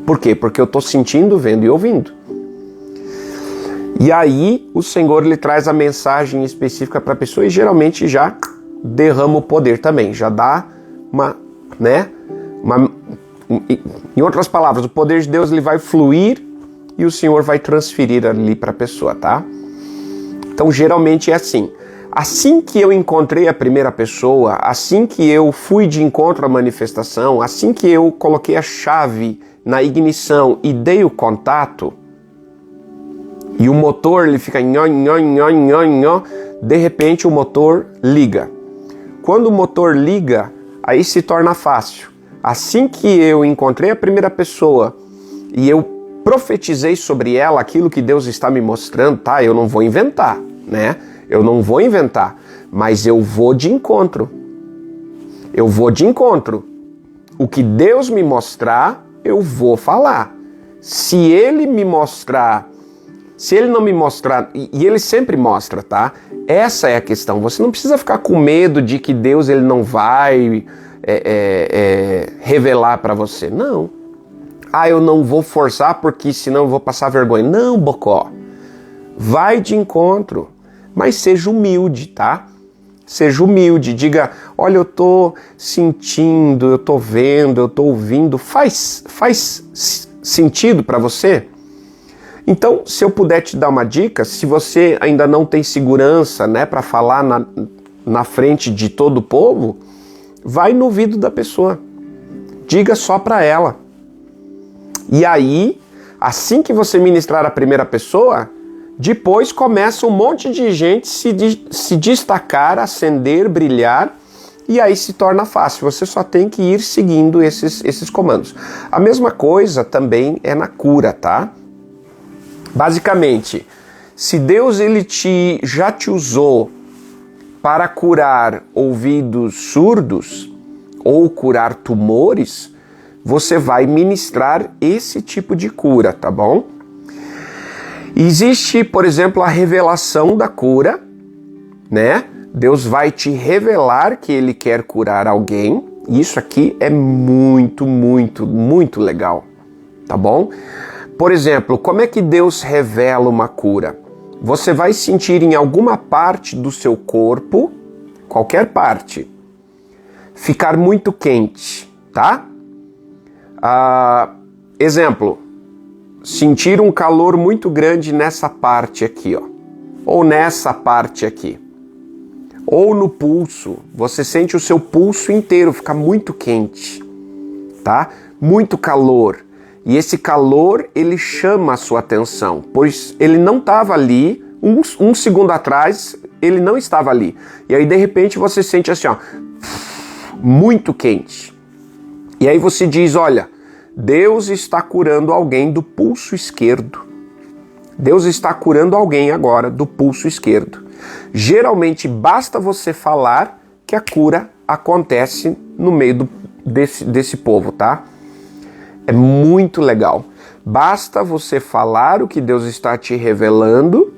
Por quê? Porque eu estou sentindo, vendo e ouvindo. E aí o Senhor lhe traz a mensagem específica para a pessoa e geralmente já derrama o poder também, já dá em outras palavras, o poder de Deus ele vai fluir e o Senhor vai transferir ali para a pessoa, tá? Então, geralmente é assim. Assim que eu encontrei a primeira pessoa, assim que eu fui de encontro à manifestação, assim que eu coloquei a chave na ignição e dei o contato, e o motor ele fica nhó, nhó, nhó, nhó, nhó, de repente o motor liga. Quando o motor liga, aí se torna fácil. Assim que eu encontrei a primeira pessoa e eu profetizei sobre ela aquilo que Deus está me mostrando, tá? Eu não vou inventar, né? Eu não vou inventar, mas eu vou de encontro. Eu vou de encontro. O que Deus me mostrar, eu vou falar. Se Ele me mostrar, se Ele não me mostrar, e Ele sempre mostra, tá? Essa é a questão. Você não precisa ficar com medo de que Deus ele não vai revelar para você. Não. Eu não vou forçar porque senão eu vou passar vergonha. Não, Bocó. Vai de encontro. Mas seja humilde, tá? Seja humilde. Diga, olha, eu tô sentindo, eu tô vendo, eu tô ouvindo. Faz sentido para você? Então, se eu puder te dar uma dica, se você ainda não tem segurança, né, para falar na frente de todo o povo, vai no ouvido da pessoa. Diga só para ela. E aí, assim que você ministrar a primeira pessoa, depois começa um monte de gente se destacar, acender, brilhar, e aí se torna fácil. Você só tem que ir seguindo esses comandos. A mesma coisa também é na cura, tá? Basicamente, se Deus ele já te usou para curar ouvidos surdos ou curar tumores, você vai ministrar esse tipo de cura, tá bom? Existe, por exemplo, a revelação da cura, né? Deus vai te revelar que Ele quer curar alguém. Isso aqui é muito, muito, muito legal, tá bom? Por exemplo, como é que Deus revela uma cura? Você vai sentir em alguma parte do seu corpo, qualquer parte, ficar muito quente, tá? Exemplo, sentir um calor muito grande nessa parte aqui, ó, ou nessa parte aqui. Ou no pulso, você sente o seu pulso inteiro ficar muito quente, tá? Muito calor. E esse calor, ele chama a sua atenção, pois ele não estava ali, um segundo atrás, ele não estava ali. E aí, de repente, você sente assim, ó, muito quente. E aí você diz, olha, Deus está curando alguém do pulso esquerdo. Deus está curando alguém agora do pulso esquerdo. Geralmente, basta você falar que a cura acontece no meio desse povo, tá? É muito legal. Basta você falar o que Deus está te revelando,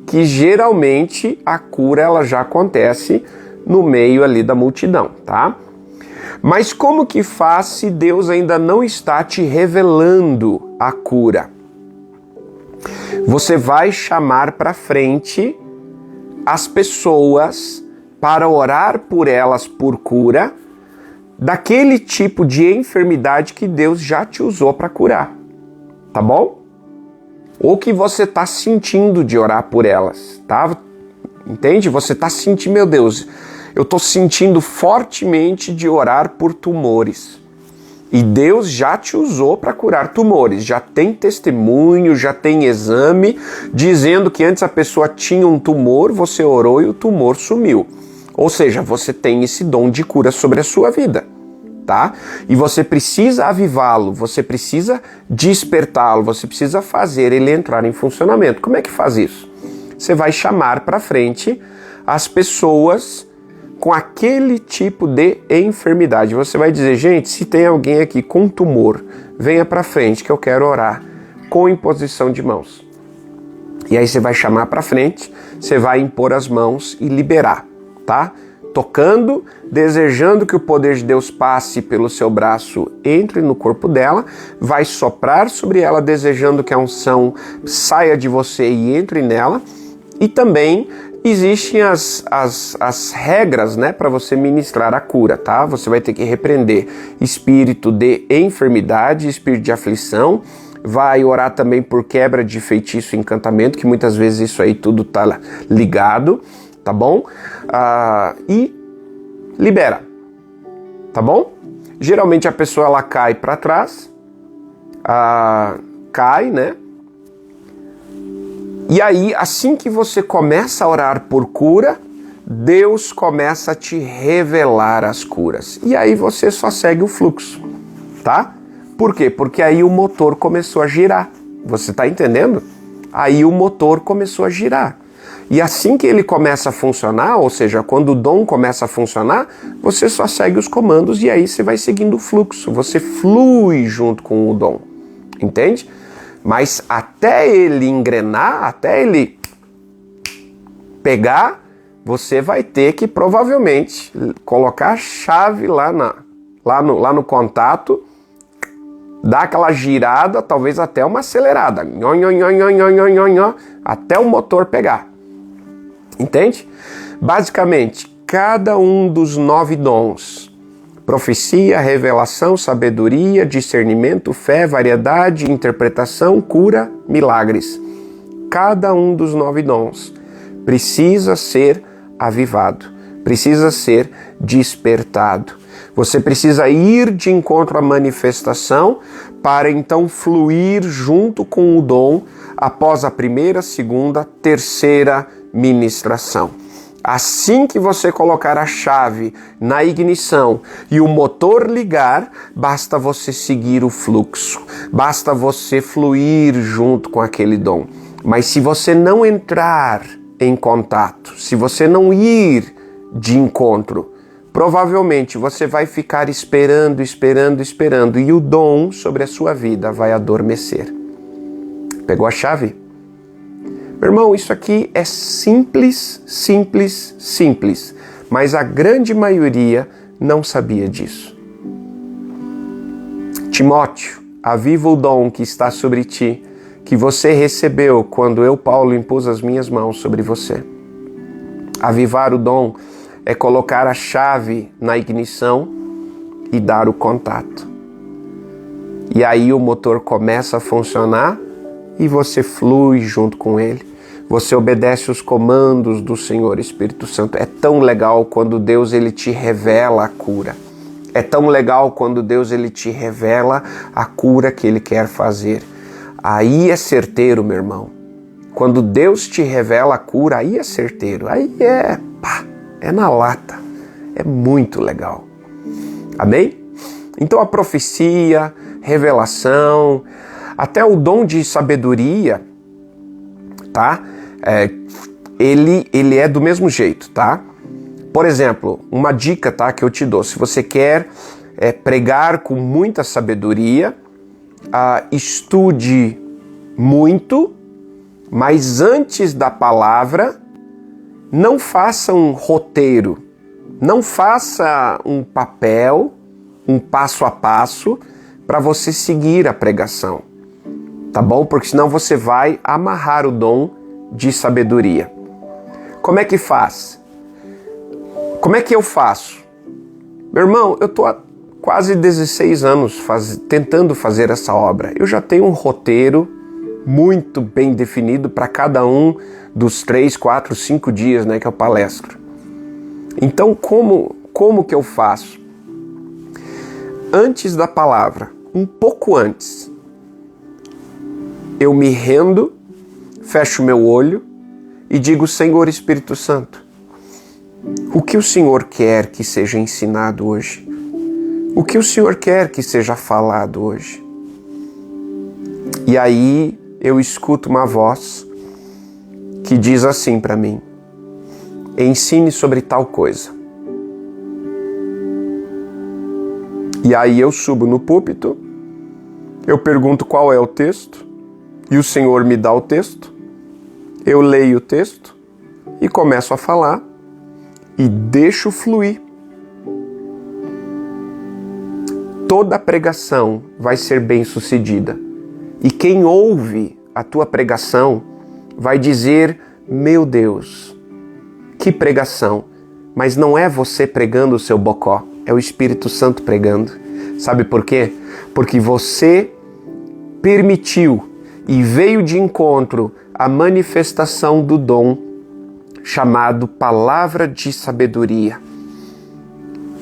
que geralmente a cura ela já acontece no meio ali da multidão, tá? Mas como que faz se Deus ainda não está te revelando a cura? Você vai chamar para frente as pessoas para orar por elas por cura, daquele tipo de enfermidade que Deus já te usou para curar, tá bom? Ou que você está sentindo de orar por elas, tá? Entende? Você está sentindo, meu Deus, eu estou sentindo fortemente de orar por tumores. E Deus já te usou para curar tumores, já tem testemunho, já tem exame, dizendo que antes a pessoa tinha um tumor, você orou e o tumor sumiu. Ou seja, você tem esse dom de cura sobre a sua vida, tá? E você precisa avivá-lo, você precisa despertá-lo, você precisa fazer ele entrar em funcionamento. Como é que faz isso? Você vai chamar para frente as pessoas com aquele tipo de enfermidade. Você vai dizer, gente, se tem alguém aqui com tumor, venha para frente que eu quero orar com imposição de mãos. E aí você vai chamar para frente, você vai impor as mãos e liberar. Tá? Tocando, desejando que o poder de Deus passe pelo seu braço, entre no corpo dela, vai soprar sobre ela, desejando que a unção saia de você e entre nela. E também existem as regras, né, para você ministrar a cura, tá? Você vai ter que repreender espírito de enfermidade, espírito de aflição, vai orar também por quebra de feitiço e encantamento, que muitas vezes isso aí tudo tá ligado, tá bom? E libera, tá bom? Geralmente a pessoa ela cai para trás, cai, né? E aí, assim que você começa a orar por cura, Deus começa a te revelar as curas. E aí você só segue o fluxo, tá? Por quê? Porque aí o motor começou a girar. Você tá entendendo? Aí o motor começou a girar. E assim que ele começa a funcionar, ou seja, quando o dom começa a funcionar, você só segue os comandos e aí você vai seguindo o fluxo. Você flui junto com o dom. Entende? Mas até ele engrenar, até ele pegar, você vai ter que provavelmente colocar a chave lá no contato, dar aquela girada, talvez até uma acelerada, até o motor pegar. Entende? Basicamente, cada um dos 9 dons, profecia, revelação, sabedoria, discernimento, fé, variedade, interpretação, cura, milagres. Cada um dos 9 dons precisa ser avivado, precisa ser despertado. Você precisa ir de encontro à manifestação para então fluir junto com o dom após a primeira, segunda, terceira ministração. Assim que você colocar a chave na ignição e o motor ligar, basta você seguir o fluxo, basta você fluir junto com aquele dom. Mas se você não entrar em contato, se você não ir de encontro, provavelmente você vai ficar esperando e o dom sobre a sua vida vai adormecer. Pegou a chave? Meu irmão, isso aqui é simples, mas a grande maioria não sabia disso. Timóteo, aviva o dom que está sobre ti, que você recebeu quando eu, Paulo, impus as minhas mãos sobre você. Avivar o dom é colocar a chave na ignição e dar o contato. E aí o motor começa a funcionar e você flui junto com ele. Você obedece os comandos do Senhor Espírito Santo. É tão legal quando Deus ele te revela a cura. É tão legal quando Deus ele te revela a cura que ele quer fazer. Aí é certeiro, meu irmão. Quando Deus te revela a cura, aí é certeiro. Aí é na lata. É muito legal. Amém? Então a profecia, revelação, até o dom de sabedoria, tá? Ele é do mesmo jeito, tá? Por exemplo, uma dica, tá, que eu te dou. Se você quer pregar com muita sabedoria, estude muito, mas antes da palavra, não faça um roteiro, não faça um papel, um passo a passo para você seguir a pregação, tá bom? Porque senão você vai amarrar o dom de sabedoria. Como é que faz? Como é que eu faço? Meu irmão, eu estou há quase 16 anos tentando fazer essa obra. Eu já tenho um roteiro muito bem definido para cada um dos 3, 4, 5 dias, né, que eu palestro. Então, como que eu faço? Antes da palavra, um pouco antes, eu me rendo, fecho meu olho e digo: Senhor Espírito Santo, o que o Senhor quer que seja ensinado hoje? O que o Senhor quer que seja falado hoje? E aí eu escuto uma voz que diz assim para mim: ensine sobre tal coisa. E aí eu subo no púlpito, eu pergunto qual é o texto, e o Senhor me dá o texto, eu leio o texto e começo a falar e deixo fluir. Toda a pregação vai ser bem sucedida. E quem ouve a tua pregação vai dizer: meu Deus, que pregação! Mas não é você pregando o seu bocó, é o Espírito Santo pregando. Sabe por quê? Porque você permitiu e veio de encontro à manifestação do dom chamado palavra de sabedoria.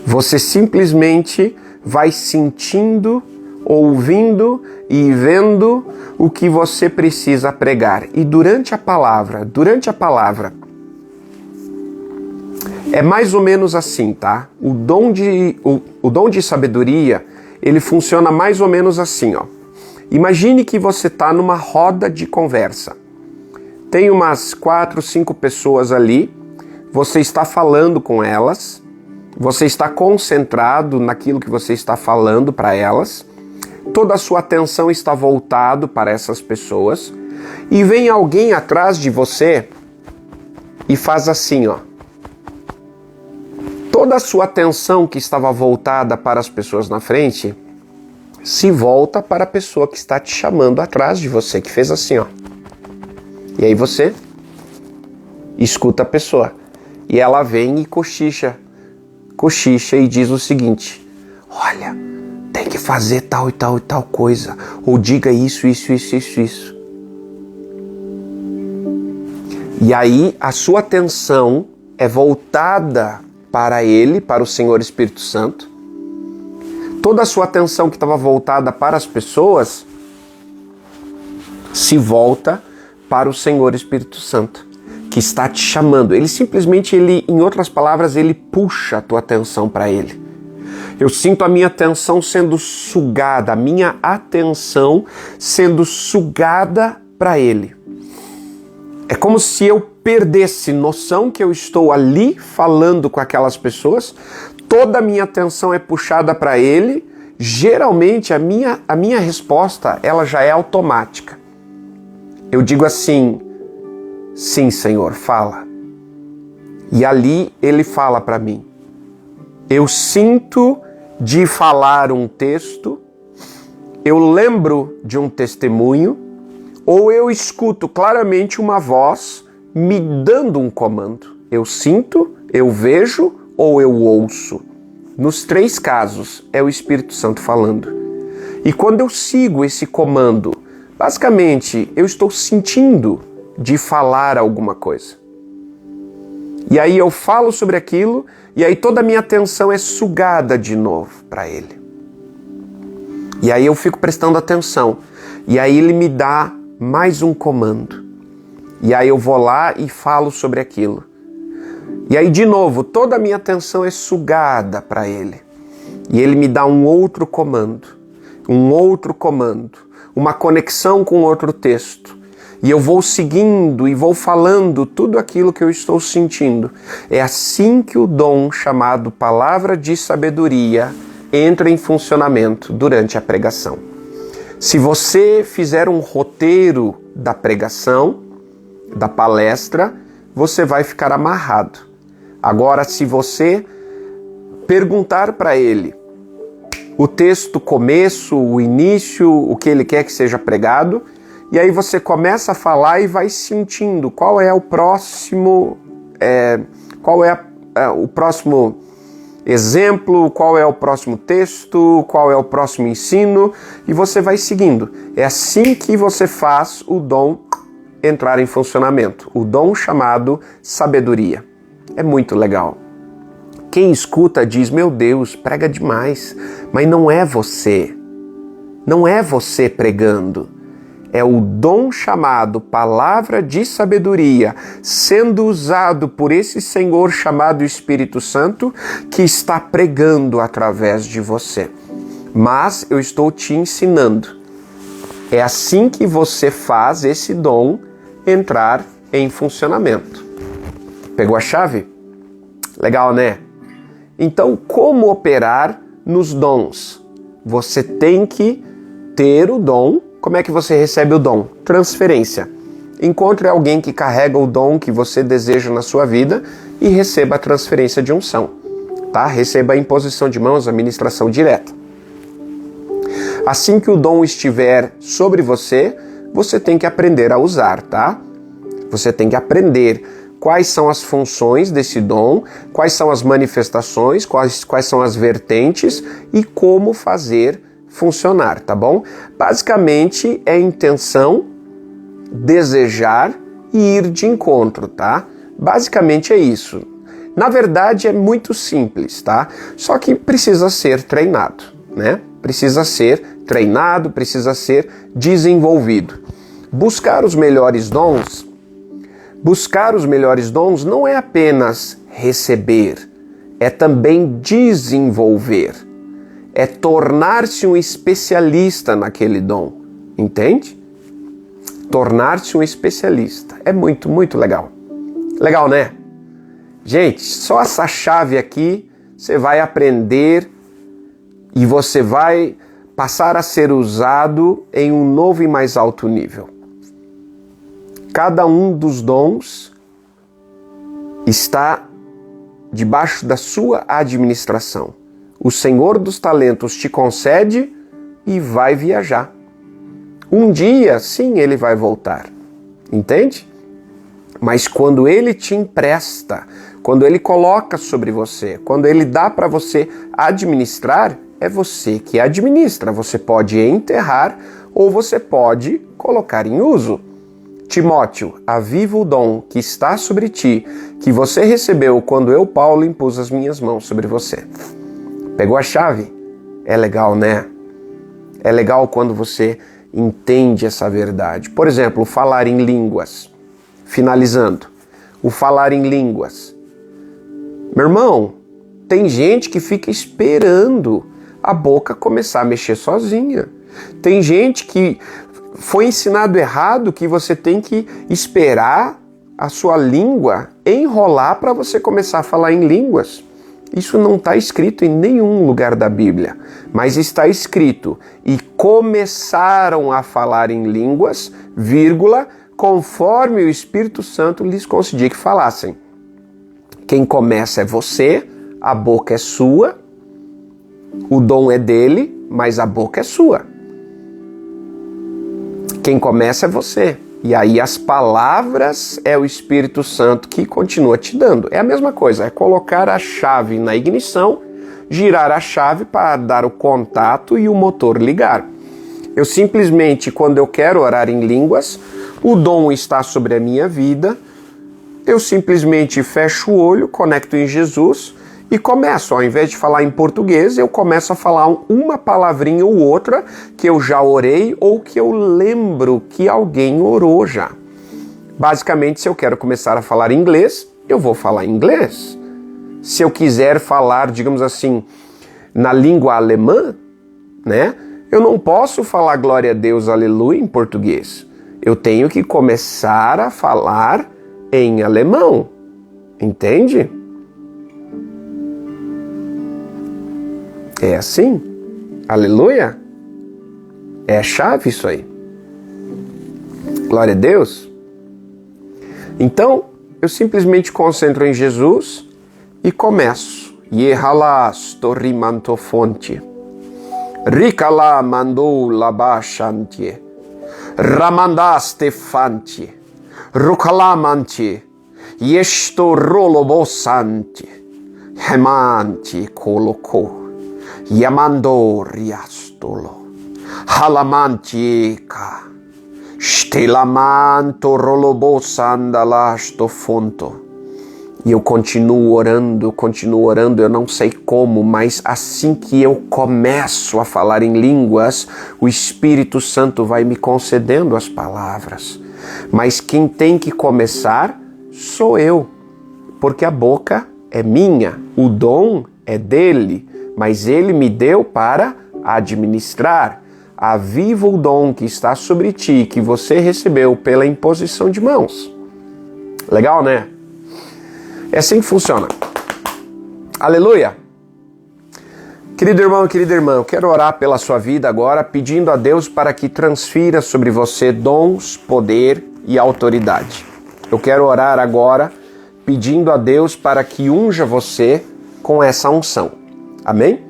Você simplesmente vai sentindo, ouvindo e vendo o que você precisa pregar. E durante a palavra, é mais ou menos assim, tá? O dom de sabedoria, ele funciona mais ou menos assim, ó. Imagine que você está numa roda de conversa. Tem umas 4, 5 pessoas ali, você está falando com elas, você está concentrado naquilo que você está falando para elas, toda a sua atenção está voltada para essas pessoas, e vem alguém atrás de você e faz assim, ó. Toda a sua atenção que estava voltada para as pessoas na frente se volta para a pessoa que está te chamando atrás de você, que fez assim, ó. E aí você escuta a pessoa. E ela vem e cochicha e diz o seguinte: olha, tem que fazer tal e tal e tal coisa. Ou diga isso. E aí a sua atenção é voltada para ele, para o Senhor Espírito Santo. Toda a sua atenção que estava voltada para as pessoas se volta para o Senhor Espírito Santo, que está te chamando. Ele simplesmente, em outras palavras, ele puxa a tua atenção para ele. Eu sinto a minha atenção sendo sugada, a minha atenção sendo sugada para ele. É como se eu perdesse noção que eu estou ali falando com aquelas pessoas, toda a minha atenção é puxada para ele. Geralmente a minha resposta ela já é automática. Eu digo assim: sim, Senhor, fala. E ali ele fala para mim. Eu sinto de falar um texto, eu lembro de um testemunho, ou eu escuto claramente uma voz me dando um comando. Eu sinto, eu vejo ou eu ouço. Nos 3 casos é o Espírito Santo falando. E quando eu sigo esse comando, basicamente eu estou sentindo de falar alguma coisa. E aí eu falo sobre aquilo, e aí toda a minha atenção é sugada de novo para ele. E aí eu fico prestando atenção. E aí ele me dá mais um comando. E aí eu vou lá e falo sobre aquilo. E aí de novo, toda a minha atenção é sugada para ele. E ele me dá um outro comando, uma conexão com outro texto. E eu vou seguindo e vou falando tudo aquilo que eu estou sentindo. É assim que o dom chamado palavra de sabedoria entra em funcionamento durante a pregação. Se você fizer um roteiro da pregação, da palestra, você vai ficar amarrado. Agora, se você perguntar para ele o texto, o começo, o início, o que ele quer que seja pregado, e aí você começa a falar e vai sentindo qual é o próximo, o próximo exemplo, qual é o próximo texto, qual é o próximo ensino, e você vai seguindo. É assim que você faz o dom entrar em funcionamento, o dom chamado sabedoria. É muito legal. Quem escuta diz: meu Deus, prega demais, mas não é você pregando. É o dom chamado palavra de sabedoria sendo usado por esse Senhor chamado Espírito Santo que está pregando através de você. Mas eu estou te ensinando. É assim que você faz esse dom entrar em funcionamento. Pegou a chave? Legal, né? Então, como operar nos dons? Você tem que ter o dom. Como é que você recebe o dom? Transferência. Encontre alguém que carrega o dom que você deseja na sua vida e receba a transferência de unção, tá? Receba a imposição de mãos, a ministração direta. Assim que o dom estiver sobre você, você tem que aprender a usar, tá? Você tem que aprender quais são as funções desse dom, quais são as manifestações, quais são as vertentes e como fazer funcionar, tá bom? Basicamente é intenção, desejar e ir de encontro, tá? Basicamente é isso. Na verdade é muito simples, tá? Só que precisa ser treinado, né? Precisa ser treinado, precisa ser desenvolvido. Buscar os melhores dons não é apenas receber, é também desenvolver. É tornar-se um especialista naquele dom, entende? Tornar-se um especialista. É muito, muito legal. Legal, né? Gente, só essa chave aqui você vai aprender e você vai passar a ser usado em um novo e mais alto nível. Cada um dos dons está debaixo da sua administração. O Senhor dos talentos te concede e vai viajar. Um dia, sim, ele vai voltar. Entende? Mas quando ele te empresta, quando ele coloca sobre você, quando ele dá para você administrar, é você que administra. Você pode enterrar ou você pode colocar em uso. Timóteo, aviva o dom que está sobre ti, que você recebeu quando eu, Paulo, impus as minhas mãos sobre você. Pegou a chave? É legal, né? É legal quando você entende essa verdade. Por exemplo, o falar em línguas. Finalizando, o falar em línguas. Meu irmão, tem gente que fica esperando a boca começar a mexer sozinha. Tem gente que foi ensinado errado que você tem que esperar a sua língua enrolar para você começar a falar em línguas. Isso não está escrito em nenhum lugar da Bíblia, mas está escrito: e começaram a falar em línguas, vírgula, conforme o Espírito Santo lhes concedia que falassem. Quem começa é você, a boca é sua, o dom é dele, mas a boca é sua. Quem começa é você. E aí as palavras é o Espírito Santo que continua te dando. É a mesma coisa, é colocar a chave na ignição, girar a chave para dar o contato e o motor ligar. Eu simplesmente, quando eu quero orar em línguas, o dom está sobre a minha vida, eu simplesmente fecho o olho, conecto em Jesus e começo. Ao invés de falar em português, eu começo a falar uma palavrinha ou outra que eu já orei ou que eu lembro que alguém orou já. Basicamente, se eu quero começar a falar inglês, eu vou falar inglês. Se eu quiser falar, digamos assim, na língua alemã, né? Eu não posso falar glória a Deus, aleluia em português. Eu tenho que começar a falar em alemão. Entende? É assim. Aleluia. É a chave isso aí. Glória a Deus. Então, eu simplesmente concentro em Jesus e começo. Yehalas torrimantofonte. Rikala mandou labashantie. Ramandaste fanti. Rukalamanti. Yesto rolobosanti. Hemanti koloko. Yamando riastolo. Halamantieka. Stelamanto rolobosandalasto fonto. E eu continuo orando, eu não sei como, mas assim que eu começo a falar em línguas, o Espírito Santo vai me concedendo as palavras. Mas quem tem que começar sou eu, porque a boca é minha, o dom é dele, mas ele me deu para administrar. Aviva o dom que está sobre ti, que você recebeu pela imposição de mãos. Legal, né? É assim que funciona. Aleluia! Querido irmão e querida irmã, eu quero orar pela sua vida agora, pedindo a Deus para que transfira sobre você dons, poder e autoridade. Eu quero orar agora, pedindo a Deus para que unja você com essa unção. Amém?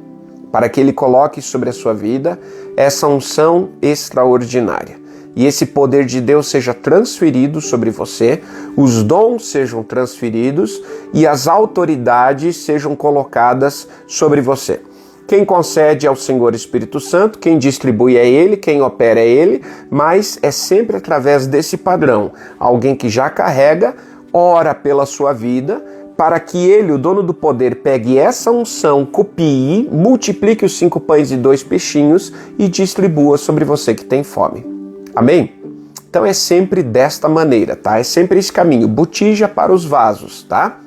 Para que Ele coloque sobre a sua vida essa unção extraordinária. E esse poder de Deus seja transferido sobre você, os dons sejam transferidos e as autoridades sejam colocadas sobre você. Quem concede é o Senhor Espírito Santo, quem distribui é Ele, quem opera é Ele, mas é sempre através desse padrão. Alguém que já carrega, ora pela sua vida, para que Ele, o dono do poder, pegue essa unção, copie, multiplique os 5 pães e 2 peixinhos e distribua sobre você que tem fome. Amém? Então é sempre desta maneira, tá? É sempre esse caminho, botija para os vasos, tá?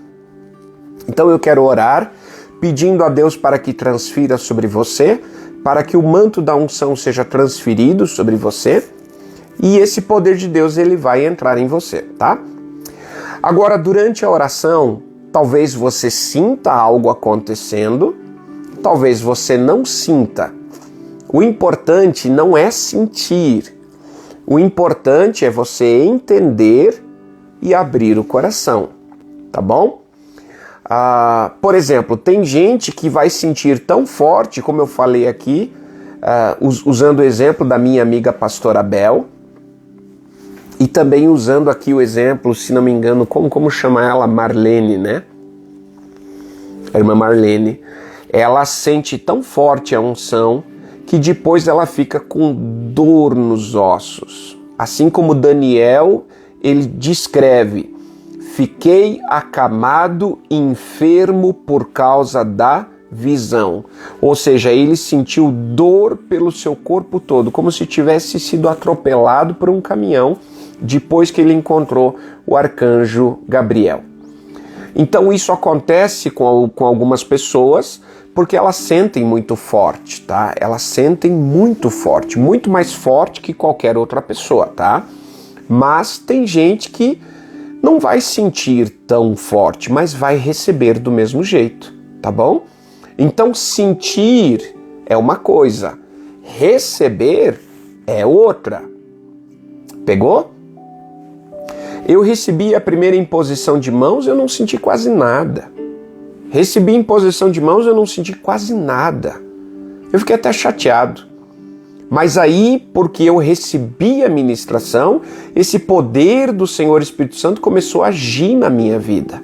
Então eu quero orar, pedindo a Deus para que transfira sobre você, para que o manto da unção seja transferido sobre você, e esse poder de Deus ele vai entrar em você, tá? Agora, durante a oração, talvez você sinta algo acontecendo, talvez você não sinta. O importante não é sentir, o importante é você entender e abrir o coração, tá bom? Por exemplo, tem gente que vai sentir tão forte, como eu falei aqui, usando o exemplo da minha amiga pastora Bel, e também usando aqui o exemplo, se não me engano, como chama ela? Marlene, né? A irmã Marlene. Ela sente tão forte a unção que depois ela fica com dor nos ossos. Assim como Daniel, ele descreve: fiquei acamado, enfermo por causa da visão. Ou seja, ele sentiu dor pelo seu corpo todo, como se tivesse sido atropelado por um caminhão depois que ele encontrou o arcanjo Gabriel. Então isso acontece com algumas pessoas porque elas sentem muito forte, tá? Elas sentem muito forte, muito mais forte que qualquer outra pessoa, tá? Mas tem gente que não vai sentir tão forte, mas vai receber do mesmo jeito, tá bom? Então sentir é uma coisa, receber é outra. Pegou? Eu recebi a primeira imposição de mãos, eu não senti quase nada. Recebi imposição de mãos, eu não senti quase nada. Eu fiquei até chateado. Mas aí, porque eu recebi a ministração, esse poder do Senhor Espírito Santo começou a agir na minha vida.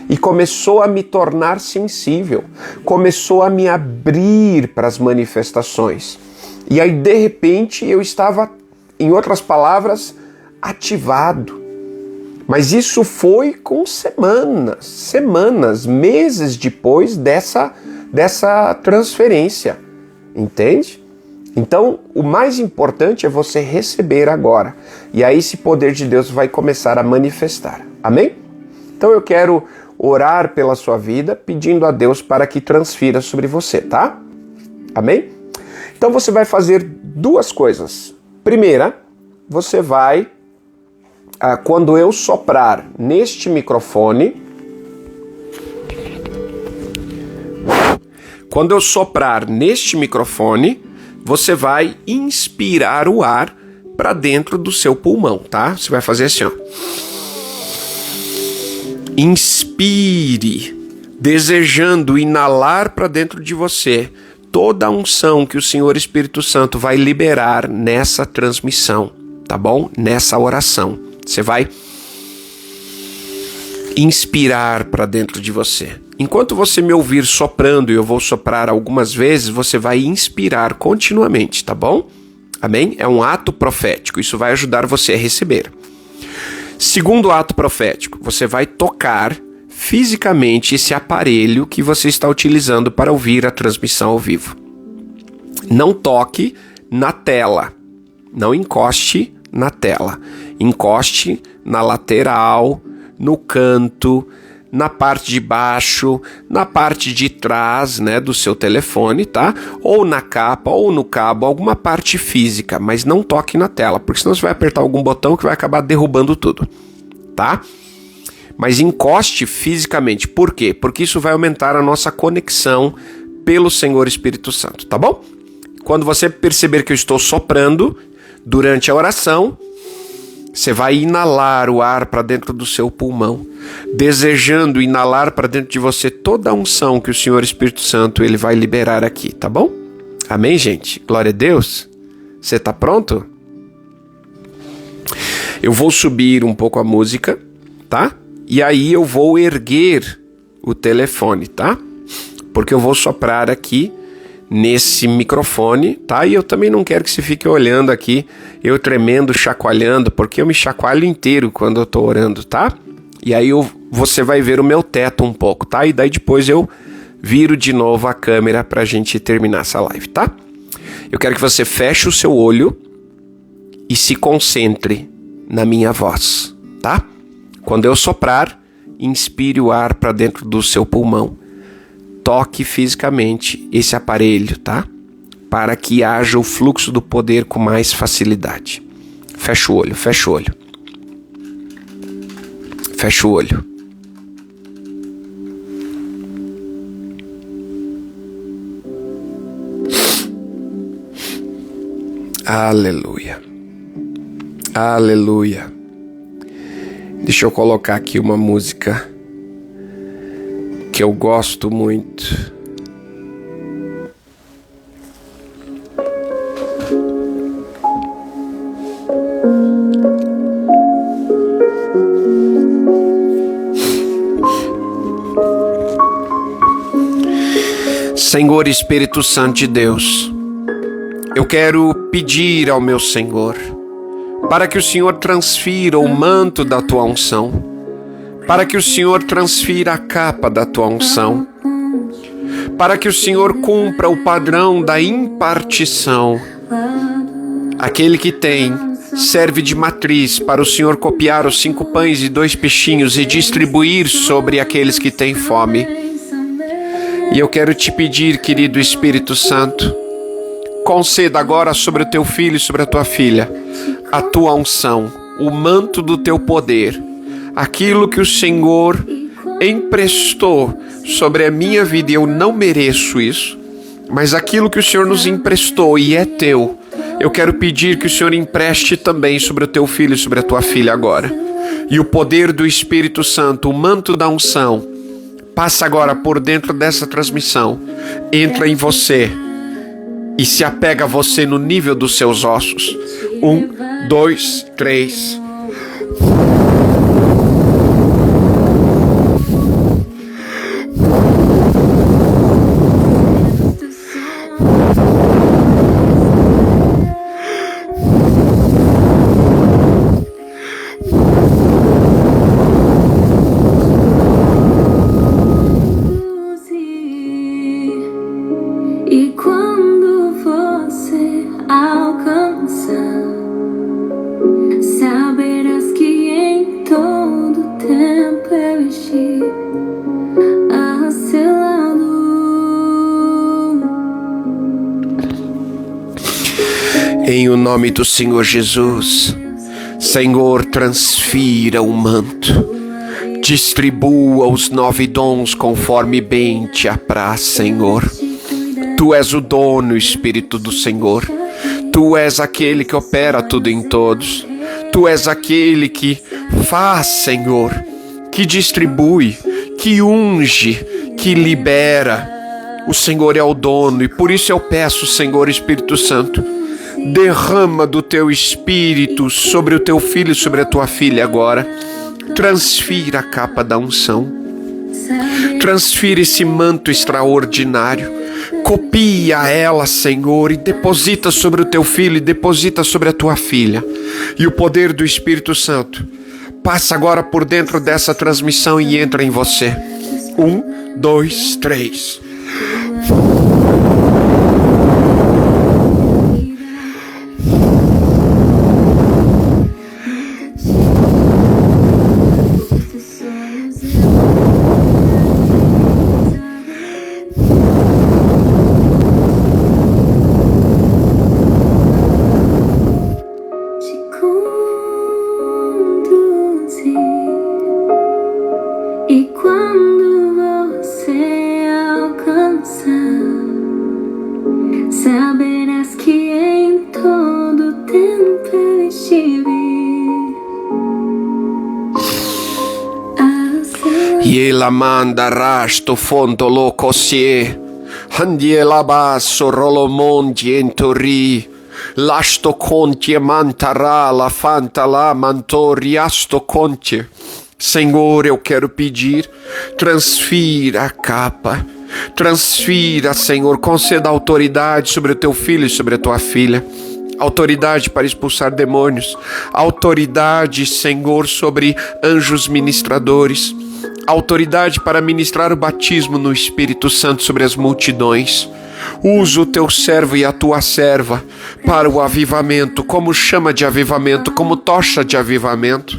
E começou a me tornar sensível. Começou a me abrir para as manifestações. E aí, de repente, eu estava, em outras palavras, ativado. Mas isso foi com semanas, meses depois dessa transferência. Entende? Então, o mais importante é você receber agora. E aí esse poder de Deus vai começar a manifestar. Amém? Então eu quero orar pela sua vida, pedindo a Deus para que transfira sobre você, tá? Amém? Então você vai fazer 2 coisas. Primeira, você vai, quando eu soprar neste microfone, você vai inspirar o ar para dentro do seu pulmão, tá? Você vai fazer assim, ó. Inspire, desejando inalar para dentro de você toda a unção que o Senhor Espírito Santo vai liberar nessa transmissão, tá bom? Nessa oração. Você vai inspirar para dentro de você. Enquanto você me ouvir soprando, e eu vou soprar algumas vezes, você vai inspirar continuamente, tá bom? Amém? É um ato profético, isso vai ajudar você a receber. Segundo ato profético, você vai tocar fisicamente esse aparelho que você está utilizando para ouvir a transmissão ao vivo. Não toque na tela, não encoste na tela, encoste na lateral, no canto, na parte de baixo, na parte de trás, né, do seu telefone, tá? Ou na capa, ou no cabo, alguma parte física, mas não toque na tela, porque senão você vai apertar algum botão que vai acabar derrubando tudo, tá? Mas encoste fisicamente. Por quê? Porque isso vai aumentar a nossa conexão pelo Senhor Espírito Santo, tá bom? Quando você perceber que eu estou soprando durante a oração, você vai inalar o ar para dentro do seu pulmão, desejando inalar para dentro de você toda a unção que o Senhor Espírito Santo ele vai liberar aqui, tá bom? Amém, gente? Glória a Deus. Você tá pronto? Eu vou subir um pouco a música, tá? E aí eu vou erguer o telefone, tá? Porque eu vou soprar aqui nesse microfone, tá? E eu também não quero que você fique olhando aqui, eu tremendo, chacoalhando, porque eu me chacoalho inteiro quando eu tô orando, tá? E aí você vai ver o meu teto um pouco, tá? E daí depois eu viro de novo a câmera pra gente terminar essa live, tá? Eu quero que você feche o seu olho e se concentre na minha voz, tá? Quando eu soprar, inspire o ar para dentro do seu pulmão. Toque fisicamente esse aparelho, tá? Para que haja o fluxo do poder com mais facilidade. Fecha o olho, fecha o olho. Fecha o olho. Aleluia. Aleluia. Deixa eu colocar aqui uma música que eu gosto muito. Senhor Espírito Santo de Deus, eu quero pedir ao meu Senhor para que o Senhor transfira o manto da tua unção, para que o Senhor transfira a capa da tua unção, para que o Senhor cumpra o padrão da impartição. Aquele que tem, serve de matriz para o Senhor copiar os 5 pães e 2 peixinhos e distribuir sobre aqueles que têm fome. E eu quero te pedir, querido Espírito Santo, conceda agora sobre o teu filho e sobre a tua filha a tua unção, o manto do teu poder, aquilo que o Senhor emprestou sobre a minha vida, e eu não mereço isso, mas aquilo que o Senhor nos emprestou e é teu, eu quero pedir que o Senhor empreste também sobre o teu filho e sobre a tua filha agora. E o poder do Espírito Santo, o manto da unção, passa agora por dentro dessa transmissão, entra em você e se apega a você no nível dos seus ossos. 1, 2, 3. E quando você alcançar, saberás que em todo tempo eu estive a seu lado. Em o nome do Senhor Jesus, Senhor, transfira o manto, distribua os 9 dons conforme bem te apraz, Senhor. Tu és o dono, Espírito do Senhor. Tu és aquele que opera tudo em todos. Tu és aquele que faz, Senhor, que distribui, que unge, que libera. O Senhor é o dono e por isso eu peço, Senhor Espírito Santo, derrama do teu Espírito sobre o teu filho e sobre a tua filha agora. Transfira a capa da unção. Transfira esse manto extraordinário. Copia ela, Senhor, e deposita sobre o teu filho e deposita sobre a tua filha. E o poder do Espírito Santo passa agora por dentro dessa transmissão e entra em você. 1, 2, 3. E quando você alcançar, saberás que em todo tempo eu estive a seu lado. Yela manda rasto fonto lo cosie, handiela basso rolomonti entori, lasto conti mantara la fanta la mantori asto conti. Senhor, eu quero pedir, transfira a capa, Transfira, Senhor, conceda autoridade sobre o teu filho e sobre a tua filha. Autoridade para expulsar demônios. Autoridade, Senhor, sobre anjos ministradores. Autoridade para ministrar o batismo no Espírito Santo sobre as multidões. Usa o teu servo e a tua serva para o avivamento, como chama de avivamento, como tocha de avivamento.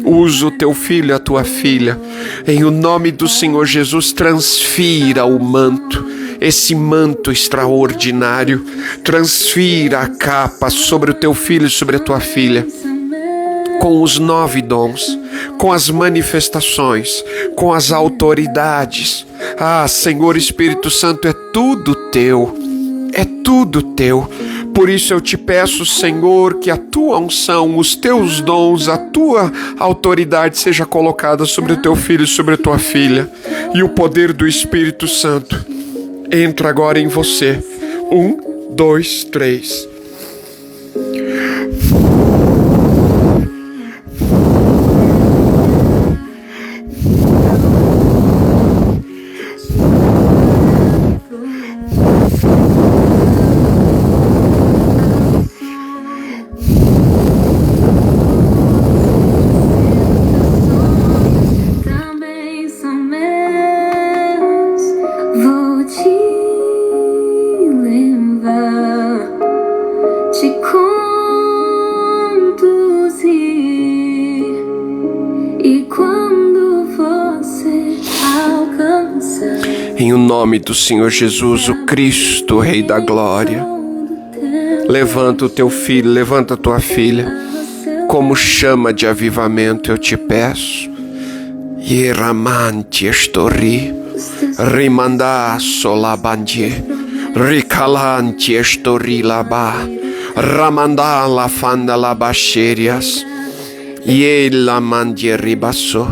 Usa o teu filho e a tua filha. Em o nome do Senhor Jesus, transfira o manto, esse manto extraordinário. Transfira a capa sobre o teu filho e sobre a tua filha, com os 9 dons, com as manifestações, com as autoridades. Ah, Senhor Espírito Santo, é tudo teu, é tudo teu. Por isso eu te peço, Senhor, que a tua unção, os teus dons, a tua autoridade seja colocada sobre o teu filho e sobre a tua filha. E o poder do Espírito Santo entra agora em você. 1, 2, 3. Em o nome do Senhor Jesus, o Cristo, o Rei da Glória, levanta o teu filho, levanta a tua filha, como chama de avivamento, eu te peço. Yeramanti estori, rimanda solabandie, ricalanti estori laba, ramanda la fanda labacherias, yela mandie ribasso.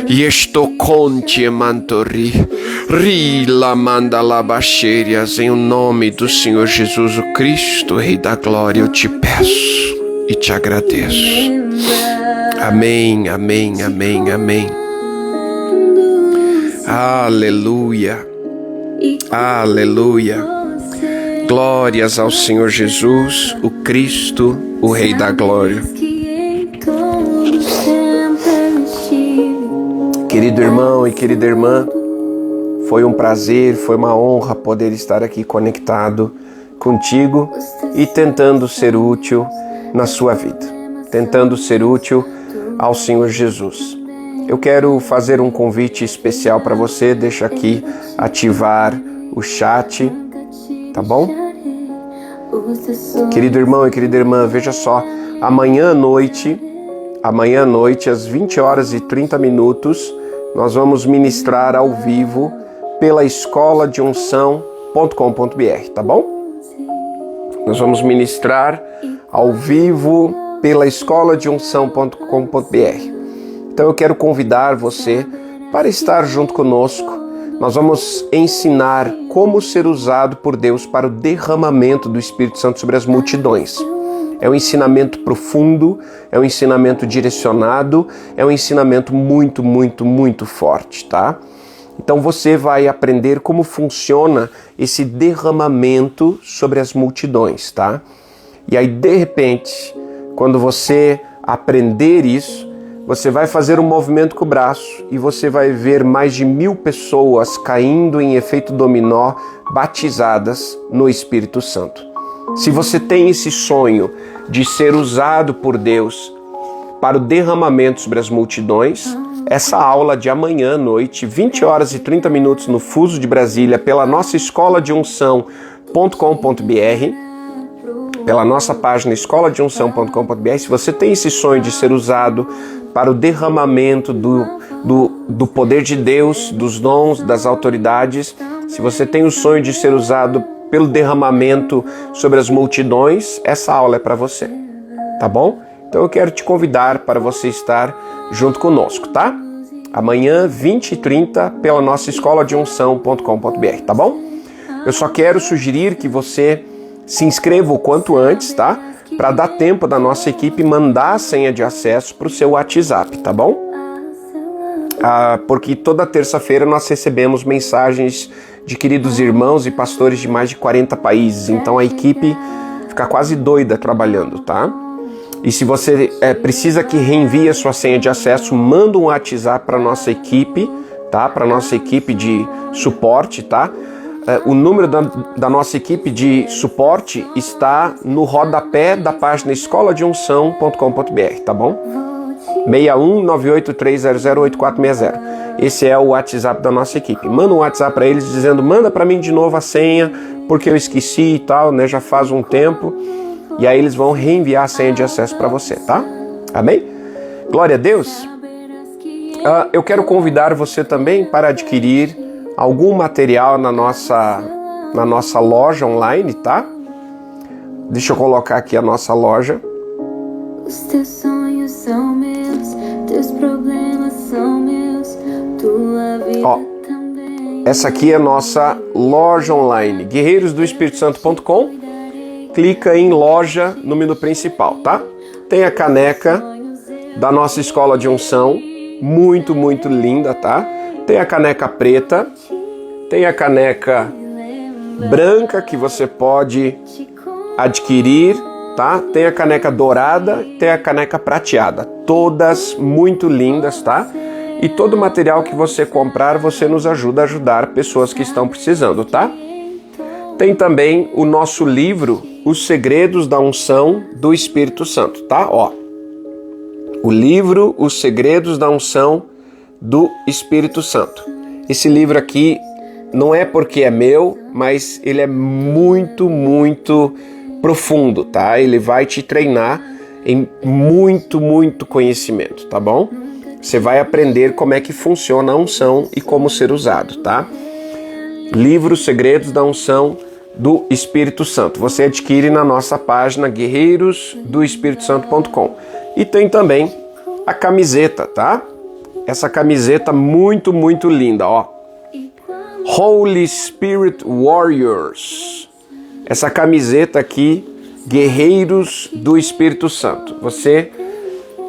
E estou conte mantori, rila manda labacherias, em o nome do Senhor Jesus, o Cristo, Rei da Glória, eu te peço e te agradeço. Amém, amém, amém, amém. Aleluia, aleluia. Glórias ao Senhor Jesus, o Cristo, o Rei da Glória. Querido irmão e querida irmã, foi um prazer, foi uma honra poder estar aqui conectado contigo e tentando ser útil na sua vida, tentando ser útil ao Senhor Jesus. Eu quero fazer um convite especial para você, deixa aqui ativar o chat, tá bom? Querido irmão e querida irmã, veja só, amanhã à noite, às 20h30, nós vamos ministrar ao vivo pela escoladeunção.com.br, tá bom? Nós vamos ministrar ao vivo pela escoladeunção.com.br. Então eu quero convidar você para estar junto conosco. Nós vamos ensinar como ser usado por Deus para o derramamento do Espírito Santo sobre as multidões. É um ensinamento profundo, é um ensinamento direcionado, é um ensinamento muito, muito, muito forte, tá? Então você vai aprender como funciona esse derramamento sobre as multidões, tá? E aí, de repente, quando você aprender isso, você vai fazer um movimento com o braço e você vai ver mais de 1000 pessoas caindo em efeito dominó, batizadas no Espírito Santo. Se você tem esse sonho de ser usado por Deus para o derramamento sobre as multidões, essa aula de amanhã à noite, 20h30 no fuso de Brasília, pela nossa escoladeunção.com.br, pela nossa página escoladeunção.com.br, se você tem esse sonho de ser usado para o derramamento do poder de Deus, dos dons, das autoridades, se você tem o sonho de ser usado pelo derramamento sobre as multidões, essa aula é para você, tá bom? Então eu quero te convidar para você estar junto conosco, tá? Amanhã, 20h30, pela nossa escoladeunção.com.br, tá bom? Eu só quero sugerir que você se inscreva o quanto antes, tá? Para dar tempo da nossa equipe mandar a senha de acesso para o seu WhatsApp, tá bom? Porque toda terça-feira nós recebemos mensagens de queridos irmãos e pastores de mais de 40 países. Então a equipe fica quase doida trabalhando, tá? E se você precisa que reenvie a sua senha de acesso, manda um WhatsApp para nossa equipe, tá? Para nossa equipe de suporte, tá? O número da nossa equipe de suporte está no rodapé da página escoladeunção.com.br, tá bom? 6198300840. Esse é o WhatsApp da nossa equipe. Manda um WhatsApp para eles dizendo, manda para mim de novo a senha, porque eu esqueci e tal, né? Já faz um tempo. E aí eles vão reenviar a senha de acesso para você, tá? Amém? Glória a Deus. Eu quero convidar você também para adquirir algum material na nossa loja online, tá? Deixa eu colocar aqui a nossa loja. Os teus sonhos são meus, teus problemas são meus, tua vida também. Essa aqui é a nossa loja online, guerreirosdoespiritosanto.com. Clica em loja no menu principal, tá? Tem a caneca da nossa escola de unção, muito, muito linda, tá? Tem a caneca preta, tem a caneca branca que você pode adquirir, tá? Tem a caneca dourada, tem a caneca prateada, todas muito lindas, tá? E todo o material que você comprar, você nos ajuda a ajudar pessoas que estão precisando, tá? Tem também o nosso livro, Os Segredos da Unção do Espírito Santo, tá? Ó, o livro Os Segredos da Unção do Espírito Santo. Esse livro aqui não é porque é meu, mas ele é muito, muito profundo, tá? Ele vai te treinar em muito, muito conhecimento, tá bom? Você vai aprender como é que funciona a unção e como ser usado, tá? Livro Segredos da Unção do Espírito Santo. Você adquire na nossa página guerreirosdoespiritosanto.com. E tem também a camiseta, tá? Essa camiseta muito, muito linda, ó. Holy Spirit Warriors. Essa camiseta aqui, Guerreiros do Espírito Santo. Você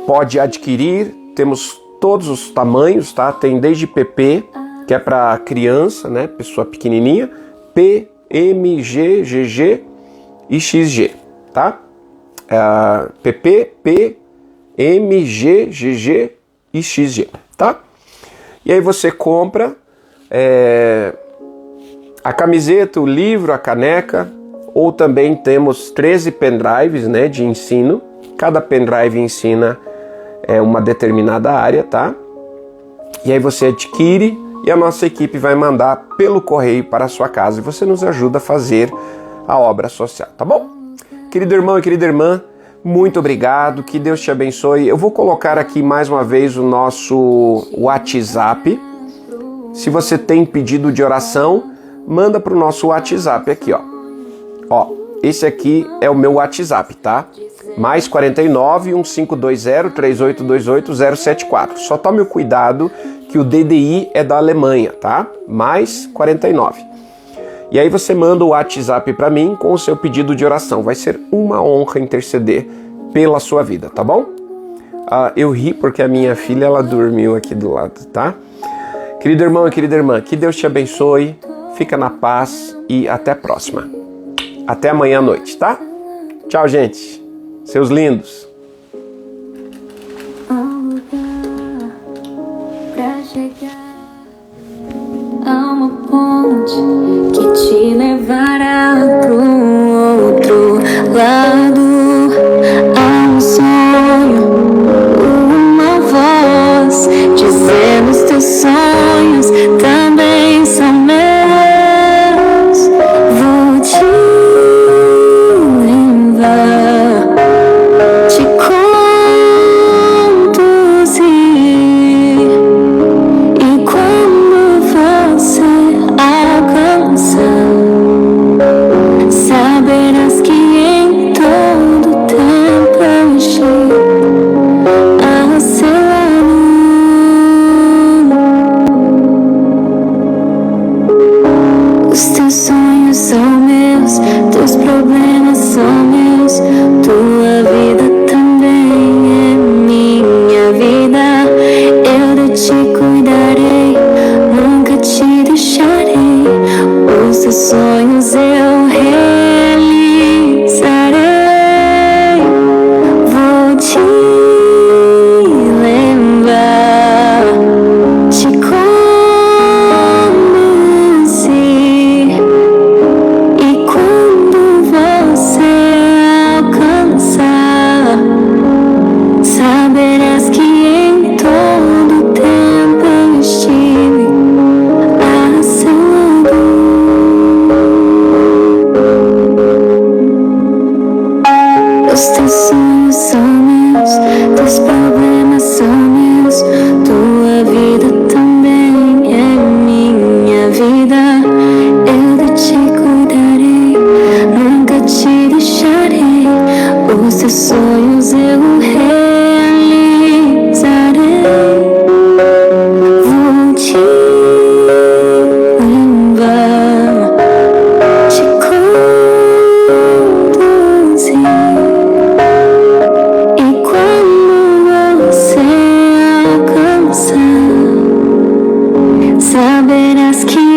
pode adquirir, temos todos os tamanhos, tá? Tem desde PP, que é para criança, né? Pessoa pequenininha, P, M, G, GG e XG, tá? PP, P, M, G, GG e XG, tá? E aí você compra a camiseta, o livro, a caneca, ou também temos 13 pendrives, né, de ensino. Cada pendrive ensina uma determinada área, tá? E aí você adquire e a nossa equipe vai mandar pelo correio para a sua casa e você nos ajuda a fazer a obra social, tá bom? Querido irmão e querida irmã, muito obrigado, que Deus te abençoe. Eu vou colocar aqui mais uma vez o nosso WhatsApp. Se você tem pedido de oração, manda para o nosso WhatsApp aqui, ó. Ó, esse aqui é o meu WhatsApp, tá? Mais 49 1520 3828 074. Só tome o cuidado que o DDI é da Alemanha, tá? Mais 49. E aí você manda o WhatsApp para mim com o seu pedido de oração. Vai ser uma honra interceder pela sua vida, tá bom? Eu ri porque a minha filha, ela dormiu aqui do lado, tá? Querido irmão e querida irmã, que Deus te abençoe, fica na paz e até a próxima. Até amanhã à noite, tá? Tchau, gente. Seus lindos. Há uma ponte que te levará pro outro lado. Há um sonho, uma voz dizendo os teus sonhos também são meus. Vou te levar, te conduzir. E quando você alcançar saberás que